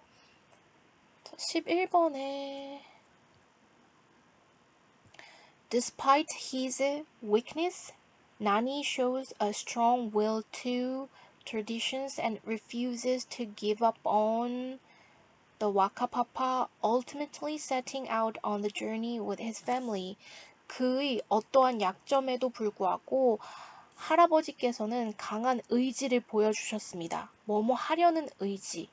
S1: 11번에 Despite his weakness, Nani shows a strong will to traditions and refuses to give up on the Wakapapa, ultimately setting out on the journey with his family. 그의 어떠한 약점에도 불구하고 할아버지께서는 강한 의지를 보여주셨습니다. 뭐뭐 하려는 의지.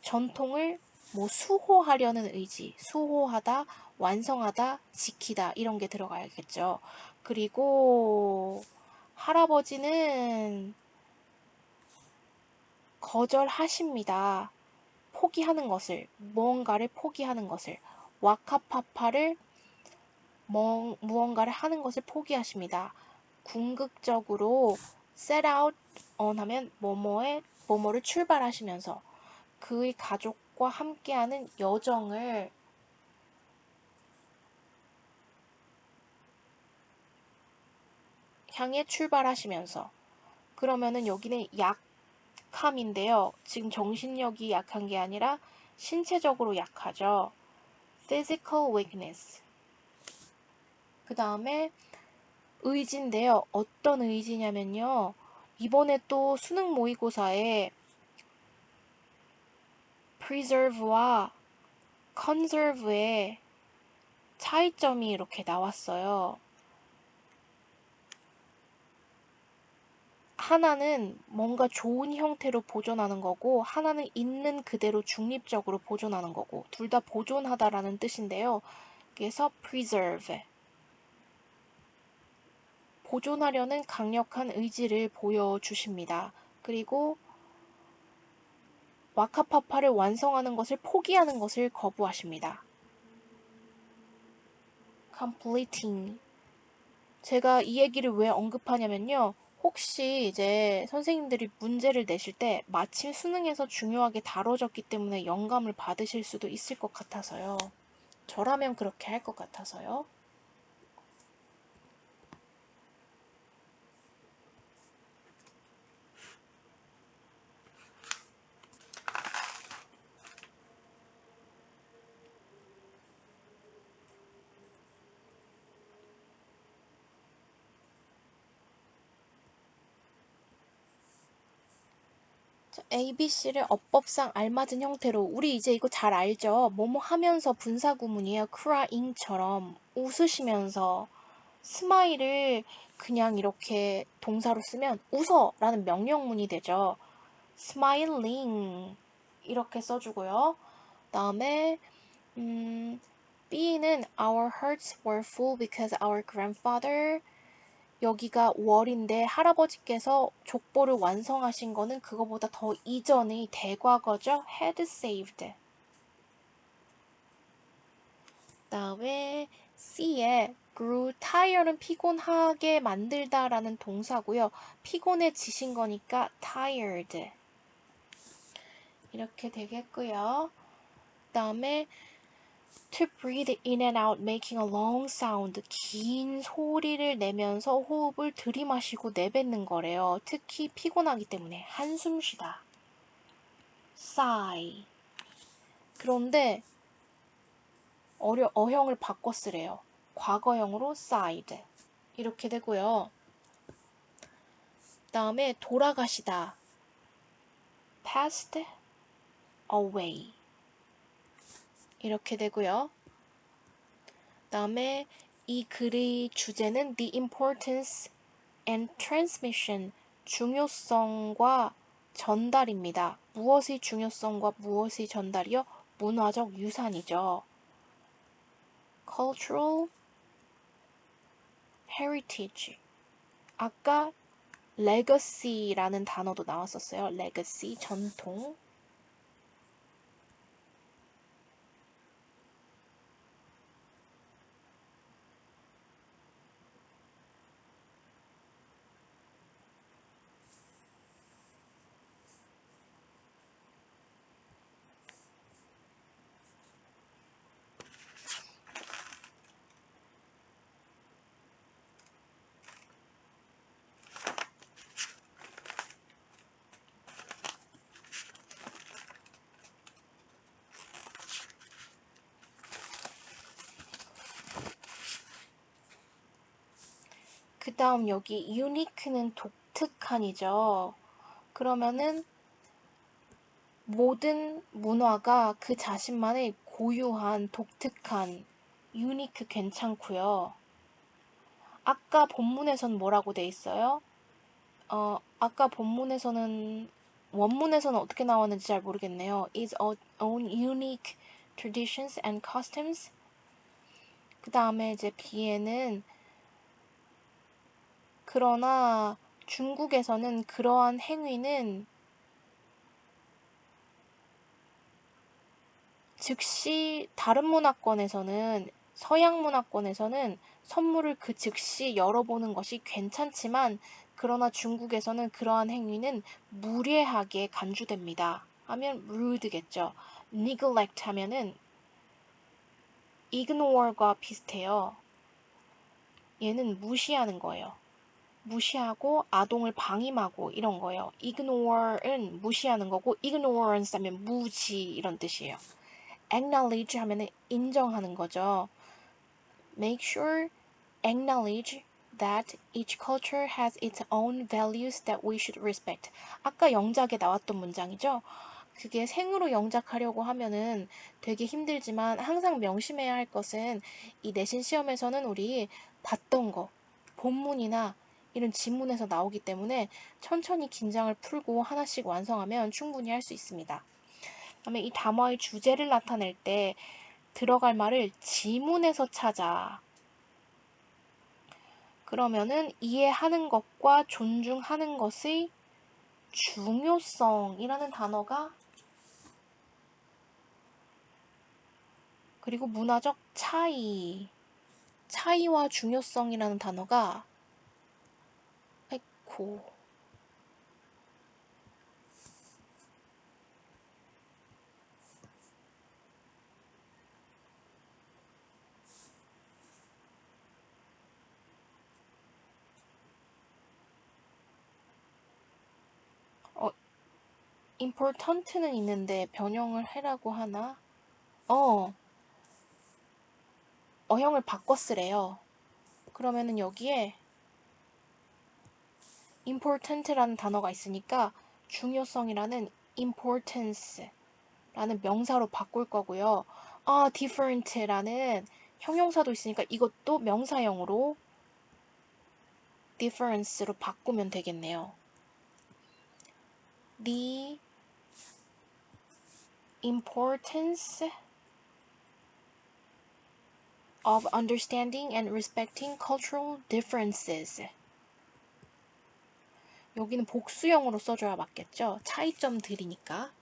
S1: 전통을 수호하려는 의지. 수호하다, 완성하다, 지키다 이런 게 들어가야겠죠. 그리고 할아버지는 거절하십니다. 포기하는 것을, 무언가를 포기하는 것을. 와카파파를 무언가를 하는 것을 포기하십니다. 궁극적으로 set out on 하면 뭐뭐를 출발하시면서 그의 가족과 함께하는 여정을 향해 출발하시면서 그러면은 여기는 약함인데요. 지금 정신력이 약한 게 아니라 신체적으로 약하죠. physical weakness. 그 다음에 의지인데요. 어떤 의지냐면요. 이번에 또 수능 모의고사에 preserve와 conserve의 차이점이 이렇게 나왔어요. 하나는 뭔가 좋은 형태로 보존하는 거고, 하나는 있는 그대로 중립적으로 보존하는 거고, 둘 다 보존하다라는 뜻인데요. 그래서 preserve. 보존하려는 강력한 의지를 보여주십니다. 그리고 와카파파를 완성하는 것을 포기하는 것을 거부하십니다. completing. 제가 이 얘기를 왜 언급하냐면요. 혹시 이제 선생님들이 문제를 내실 때 마침 수능에서 중요하게 다뤄졌기 때문에 영감을 받으실 수도 있을 것 같아서요. 저라면 그렇게 할 것 같아서요. ABC를 어법상 알맞은 형태로 우리 이제 이거 잘 알죠? 뭐뭐 하면서 분사구문이에요. crying처럼 웃으시면서 스마일을 그냥 이렇게 동사로 쓰면 웃어라는 명령문이 되죠. smiling 이렇게 써주고요. 다음에 B는 our hearts were full because our grandfather 여기가 월인데 할아버지께서 족보를 완성하신 거는 그거보다 더 이전의 대과거죠. had saved. 다음에 C에 grew tired은 피곤하게 만들다라는 동사고요. 피곤해지신 거니까 tired. 이렇게 되겠고요. 다음에 to breathe in and out, making a long sound. 긴 소리를 내면서 호흡을 들이마시고 내뱉는 거래요. 특히 피곤하기 때문에 한숨 쉬다. sigh. 그런데 어형을 바꿔 쓰래요. 과거형으로 sighed. 이렇게 되고요. 다음에 돌아가시다. passed away. 이렇게 되고요. 다음에 이 글의 주제는 the importance and transmission, 중요성과 전달입니다. 무엇의 중요성과 무엇의 전달이요? 문화적 유산이죠. cultural heritage. 아까 legacy라는 단어도 나왔었어요. legacy, 전통. 그 다음 여기 unique는 독특한이죠. 그러면은 모든 문화가 그 자신만의 고유한 독특한 유니크 괜찮고요. 아까 본문에선 뭐라고 돼 있어요? 아까 본문에서는 원문에서는 어떻게 나왔는지 잘 모르겠네요. Its own unique traditions and customs. 그 다음에 이제 B에는 그러나 중국에서는 그러한 행위는 즉시 다른 문화권에서는 서양 문화권에서는 선물을 그 즉시 열어보는 것이 괜찮지만 그러나 중국에서는 그러한 행위는 무례하게 간주됩니다. 하면 rude겠죠. neglect 하면은 ignore과 비슷해요. 얘는 무시하는 거예요. 무시하고 아동을 방임하고 이런 거예요. ignore은 무시하는 거고 ignorance 하면 무지 이런 뜻이에요. acknowledge 하면 인정하는 거죠. make sure, acknowledge that each culture has its own values that we should respect. 아까 영작에 나왔던 문장이죠. 그게 생으로 영작하려고 하면은 되게 힘들지만 항상 명심해야 할 것은 이 내신 시험에서는 우리 봤던 거, 본문이나 이런 지문에서 나오기 때문에 천천히 긴장을 풀고 하나씩 완성하면 충분히 할 수 있습니다. 그다음에 이 담화의 주제를 나타낼 때 들어갈 말을 지문에서 찾아. 그러면은 이해하는 것과 존중하는 것의 중요성이라는 단어가 그리고 문화적 차이와 중요성이라는 단어가 아이고 important는 있는데 변형을 해라고 하나? 어형을 바꿔 쓰래요. 그러면은 여기에 important라는 단어가 있으니까 중요성이라는 importance라는 명사로 바꿀 거고요. different라는 형용사도 있으니까 이것도 명사형으로 difference로 바꾸면 되겠네요. The importance of understanding and respecting cultural differences. 여기는 복수형으로 써줘야 맞겠죠? 차이점들이니까.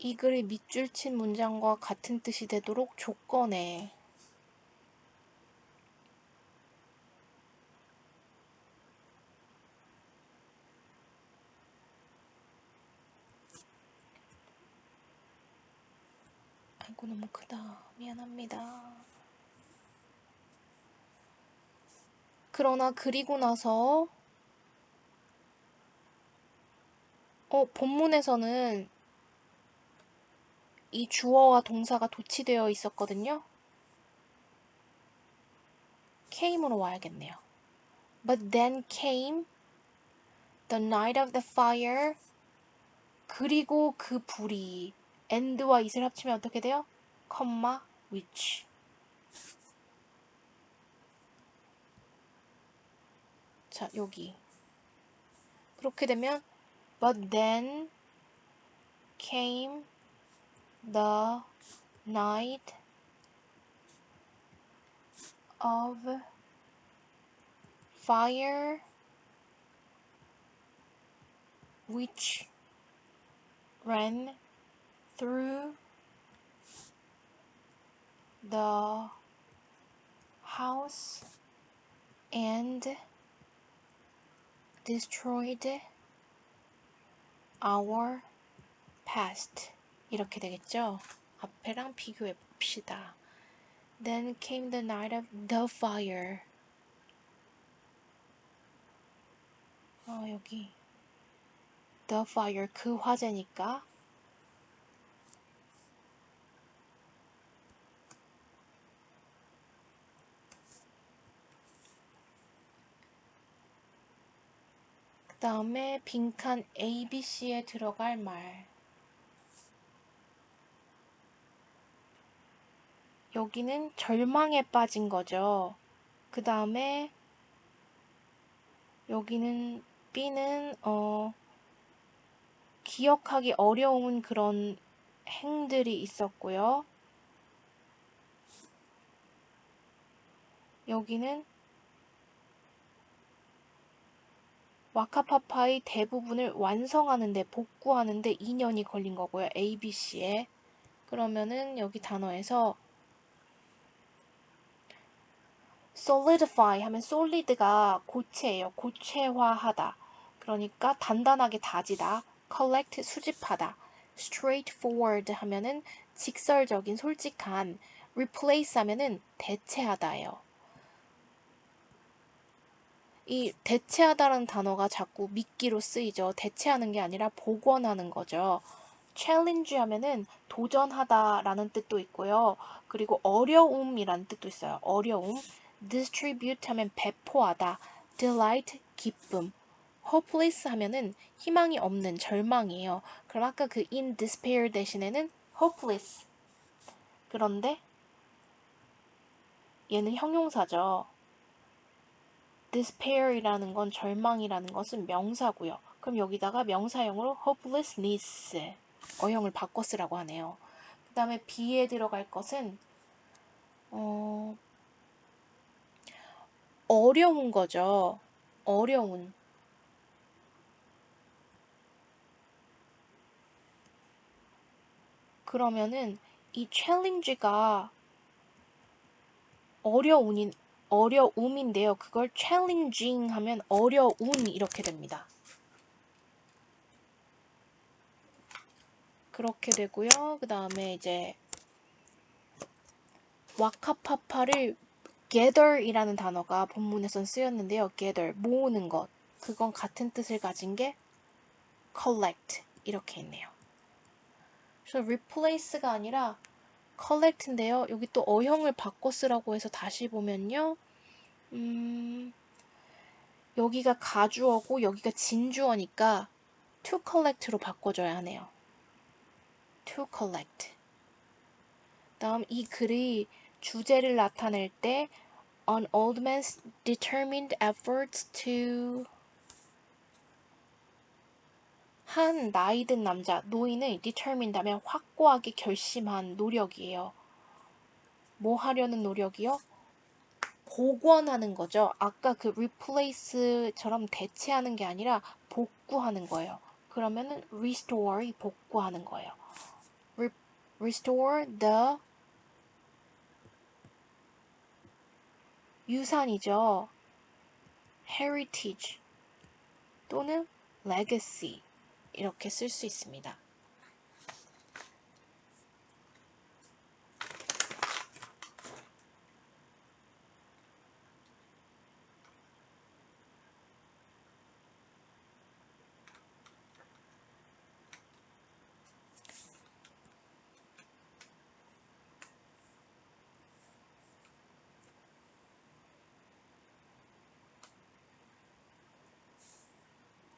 S1: 이 글이 밑줄 친 문장과 같은 뜻이 되도록 조건해. 아이고 너무 크다. 미안합니다. 그러나 그리고 나서 본문에서는 이 주어와 동사가 도치되어 있었거든요. came으로 와야겠네요. But then came the night of the fire. 그리고 그 불이 and와 it을 합치면 어떻게 돼요? 컴마 which. 자, 여기. 그렇게 되면 but then came the night of fire which ran through the house and destroyed our past. 이렇게 되겠죠? 앞에랑 비교해 봅시다. Then came the night of the fire. 여기 the fire 그 화재니까 그 다음에 빈칸 A, B, C에 들어갈 말 여기는 절망에 빠진 거죠. 그 다음에 여기는 B는 기억하기 어려운 그런 행들이 있었고요. 여기는 와카파파의 대부분을 완성하는데 복구하는데 2년이 걸린 거고요. A, B, C에. 그러면은 여기 단어에서 solidify 하면 solid가 고체예요. 고체화하다. 그러니까 단단하게 다지다. collect 수집하다. straightforward 하면은 직설적인 솔직한. replace 하면은 대체하다예요. 이 대체하다라는 단어가 자꾸 미끼로 쓰이죠. 대체하는 게 아니라 복원하는 거죠. challenge 하면은 도전하다라는 뜻도 있고요. 그리고 어려움이라는 뜻도 있어요. 어려움. distribute 하면 배포하다. delight 기쁨. hopeless 하면은 희망이 없는 절망이에요. 그럼 아까 그 in despair 대신에는 hopeless. 그런데 얘는 형용사죠. despair이라는 건 절망이라는 것은 명사고요. 그럼 여기다가 명사형으로 hopelessness 어형을 바꿔 쓰라고 하네요. 그 다음에 B에 들어갈 것은 어려운 거죠. 어려운. 그러면은 이 challenge가 어려움인데요. 그걸 challenging 하면 어려운 이렇게 됩니다. 그렇게 되고요. 그 다음에 이제 와카파파를 gather이라는 단어가 본문에선 쓰였는데요. gather, 모으는 것. 그건 같은 뜻을 가진 게 collect 이렇게 있네요. 그래서 replace가 아니라 collect인데요. 여기 또 어형을 바꿔 쓰라고 해서 다시 보면요. 여기가 가주어고 여기가 진주어니까 to collect로 바꿔줘야 하네요. to collect. 다음 이 글이 주제를 나타낼 때 an old man's determined efforts to 한 나이 든 남자, 노인의 determined 하면 확고하게 결심한 노력이에요. 뭐 하려는 노력이요? 복원하는 거죠. 아까 그 replace처럼 대체하는 게 아니라 복구하는 거예요. 그러면은 restore이 복구하는 거예요. restore the 유산이죠. heritage 또는 legacy 이렇게 쓸 수 있습니다.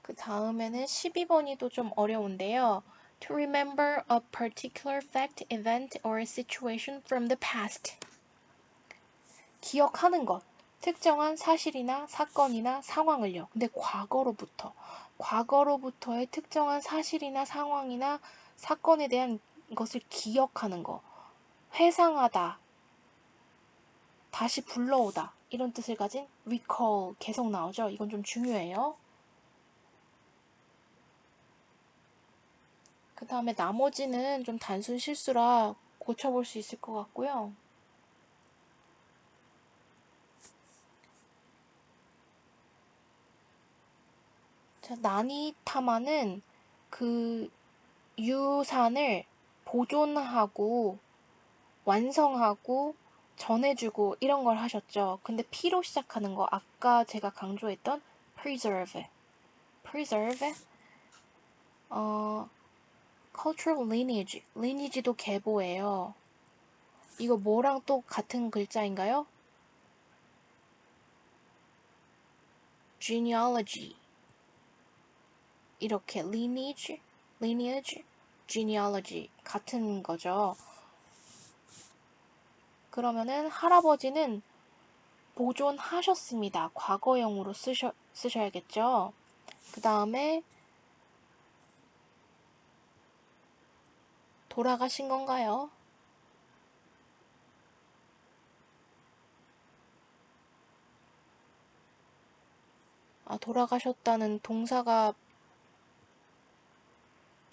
S1: 그 다음에는 12번이 또 좀 어려운데요. To remember a particular fact, event, or situation from the past. 기억하는 것. 특정한 사실이나 사건이나 상황을요. 근데 과거로부터의 특정한 사실이나 상황이나 사건에 대한 것을 기억하는 거. 회상하다, 다시 불러오다 이런 뜻을 가진 recall 계속 나오죠. 이건 좀 중요해요. 그 다음에 나머지는 좀 단순 실수라 고쳐볼 수 있을 것 같고요. 자, 나니타마는 그 유산을 보존하고 완성하고 전해주고 이런 걸 하셨죠. 근데 P로 시작하는 거 아까 제가 강조했던 preserve. cultural lineage도 계보예요. 이거 뭐랑 또 같은 글자인가요? genealogy. 이렇게 lineage, genealogy 같은 거죠. 그러면은 할아버지는 보존하셨습니다. 과거형으로 쓰셔야겠죠. 그 다음에 돌아가신 건가요? 아, 돌아가셨다는 동사가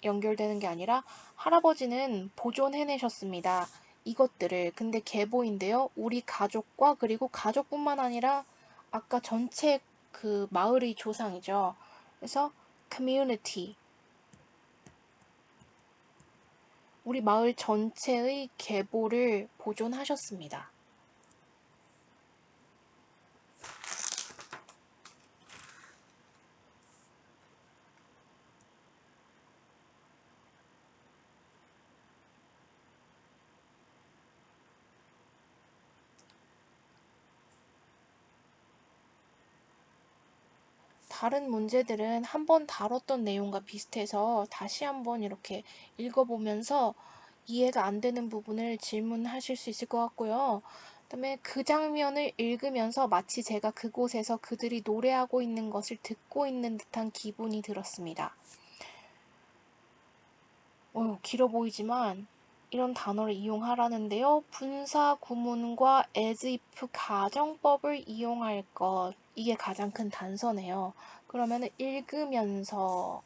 S1: 연결되는 게 아니라 할아버지는 보존해내셨습니다. 이것들을. 근데 계보인데요. 우리 가족과 그리고 가족뿐만 아니라 아까 전체 그 마을의 조상이죠. 그래서 community. 우리 마을 전체의 계보를 보존하셨습니다. 다른 문제들은 한번 다뤘던 내용과 비슷해서 다시 한번 이렇게 읽어보면서 이해가 안 되는 부분을 질문하실 수 있을 것 같고요. 그다음에 그 장면을 읽으면서 마치 제가 그곳에서 그들이 노래하고 있는 것을 듣고 있는 듯한 기분이 들었습니다. 길어 보이지만 이런 단어를 이용하라는데요. 분사 구문과 as if 가정법을 이용할 것. 이게 가장 큰 단서네요. 그러면 읽으면서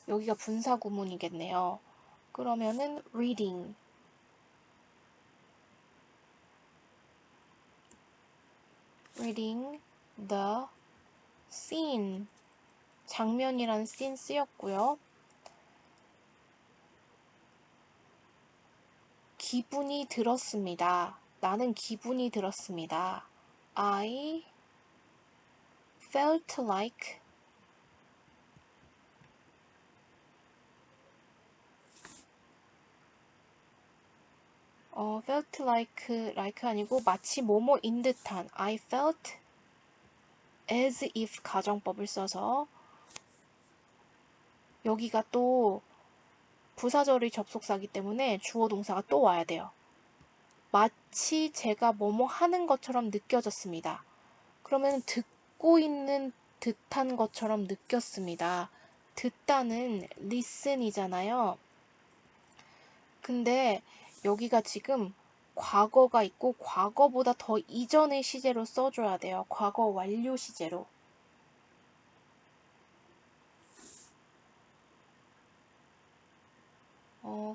S1: 여기가 분사 구문이겠네요. 그러면은 reading the scene 장면이라는 scene 쓰였고요. 기분이 들었습니다. 나는 기분이 들었습니다. I felt like felt like 아니고 마치 뭐뭐인 듯한 I felt as if 가정법을 써서 여기가 또 부사절의 접속사기 때문에 주어 동사가 또 와야 돼요. 마치 제가 뭐뭐 하는 것처럼 느껴졌습니다. 그러면 듣고 있는 듯한 것처럼 느꼈습니다. 듣다는 listen이잖아요. 근데 여기가 지금 과거가 있고 과거보다 더 이전의 시제로 써줘야 돼요. 과거 완료 시제로.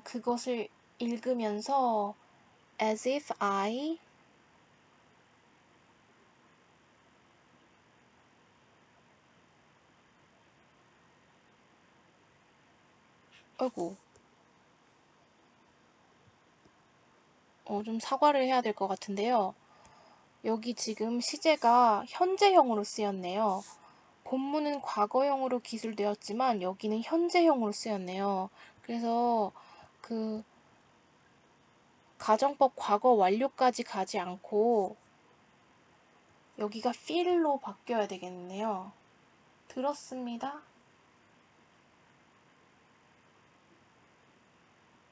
S1: 그것을 읽으면서 as if I 아이고 좀 사과를 해야 될 것 같은데요. 여기 지금 시제가 현재형으로 쓰였네요. 본문은 과거형으로 기술되었지만 여기는 현재형으로 쓰였네요. 그래서 그 가정법 과거 완료까지 가지 않고 여기가 feel로 바뀌어야 되겠네요. 들었습니다.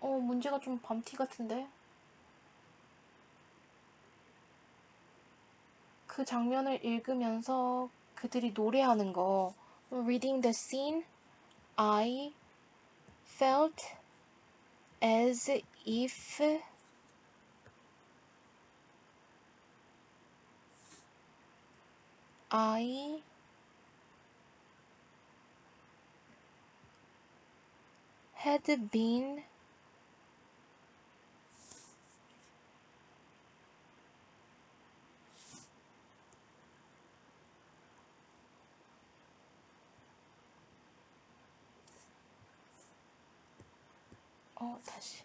S1: 문제가 좀 밤티 같은데? 그 장면을 읽으면서 그들이 노래하는 거. Reading the scene, I felt as if I had been 다시.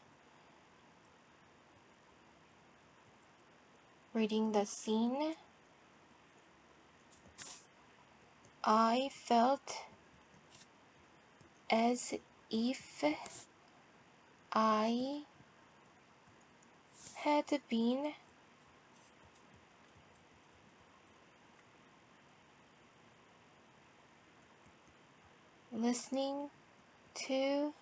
S1: Reading the scene, I felt as if I had been listening to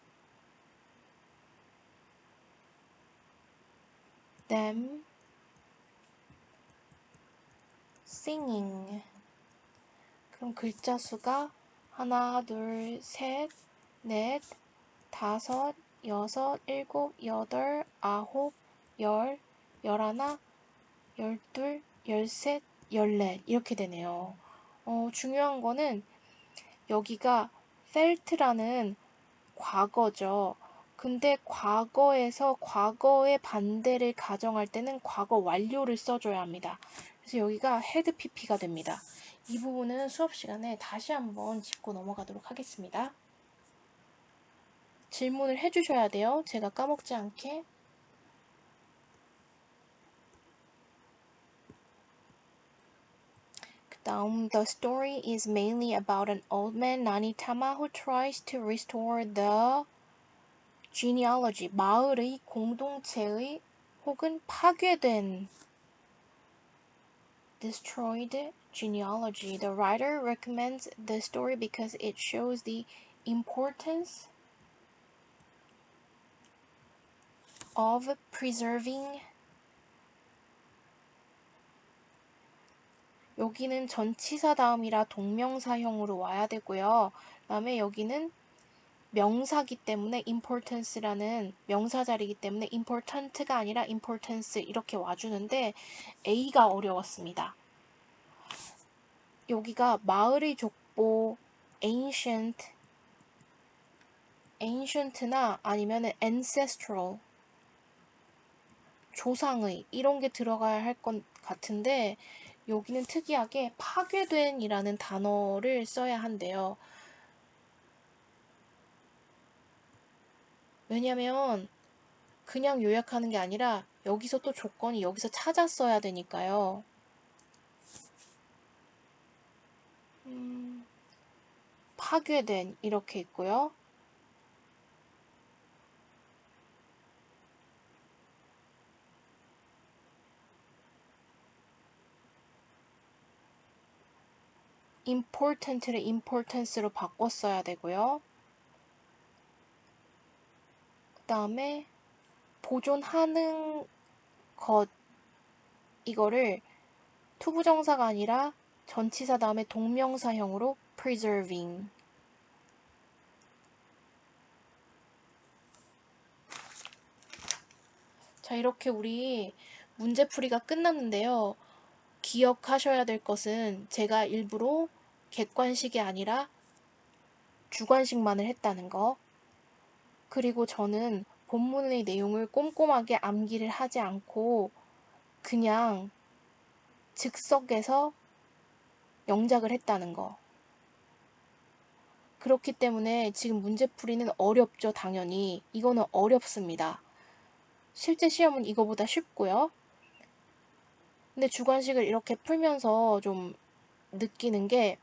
S1: them singing. 그럼 글자 수가 하나, 둘, 셋, 넷, 다섯, 여섯, 일곱, 여덟, 아홉, 열, 열하나, 열둘, 열셋, 열넷 이렇게 되네요. 중요한 거는 여기가 felt라는 과거죠. 근데 과거에서 과거의 반대를 가정할 때는 과거 완료를 써줘야 합니다. 그래서 여기가 had pp가 됩니다. 이 부분은 수업 시간에 다시 한번 짚고 넘어가도록 하겠습니다. 질문을 해주셔야 돼요. 제가 까먹지 않게. The story is mainly about an old man, Nanitama, who tries to restore the genealogy, 마을의 공동체의 혹은 파괴된 destroyed genealogy. The writer recommends the story because it shows the importance of preserving. 여기는 전치사 다음이라 동명사형으로 와야 되고요. 그 다음에 여기는 명사기 때문에 importance라는 명사 자리이기 때문에 important가 아니라 importance 이렇게 와주는데 A가 어려웠습니다. 여기가 마을의 족보 ancient나 아니면 ancestral 조상의 이런 게 들어가야 할 것 같은데 여기는 특이하게 파괴된이라는 단어를 써야 한대요. 왜냐면 그냥 요약하는 게 아니라 여기서 또 조건이 여기서 찾아 써야 되니까요. 파괴된 이렇게 있고요. important를 importance로 바꿨어야 되고요. 그 다음에 보존하는 것 이거를 투부정사가 아니라 전치사 다음에 동명사형으로 preserving. 자, 이렇게 우리 문제풀이가 끝났는데요. 기억하셔야 될 것은 제가 일부러 객관식이 아니라 주관식만을 했다는 거. 그리고 저는 본문의 내용을 꼼꼼하게 암기를 하지 않고 그냥 즉석에서 영작을 했다는 거. 그렇기 때문에 지금 문제풀이는 어렵죠, 당연히. 이거는 어렵습니다. 실제 시험은 이거보다 쉽고요. 근데 주관식을 이렇게 풀면서 좀 느끼는 게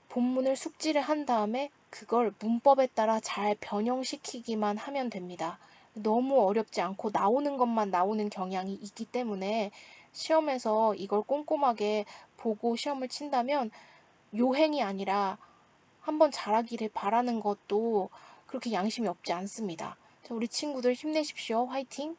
S1: 본문을 숙지를 한 다음에 그걸 문법에 따라 잘 변형시키기만 하면 됩니다. 너무 어렵지 않고 나오는 것만 나오는 경향이 있기 때문에 시험에서 이걸 꼼꼼하게 보고 시험을 친다면 요행이 아니라 한번 잘하기를 바라는 것도 그렇게 양심이 없지 않습니다. 우리 친구들 힘내십시오. 화이팅!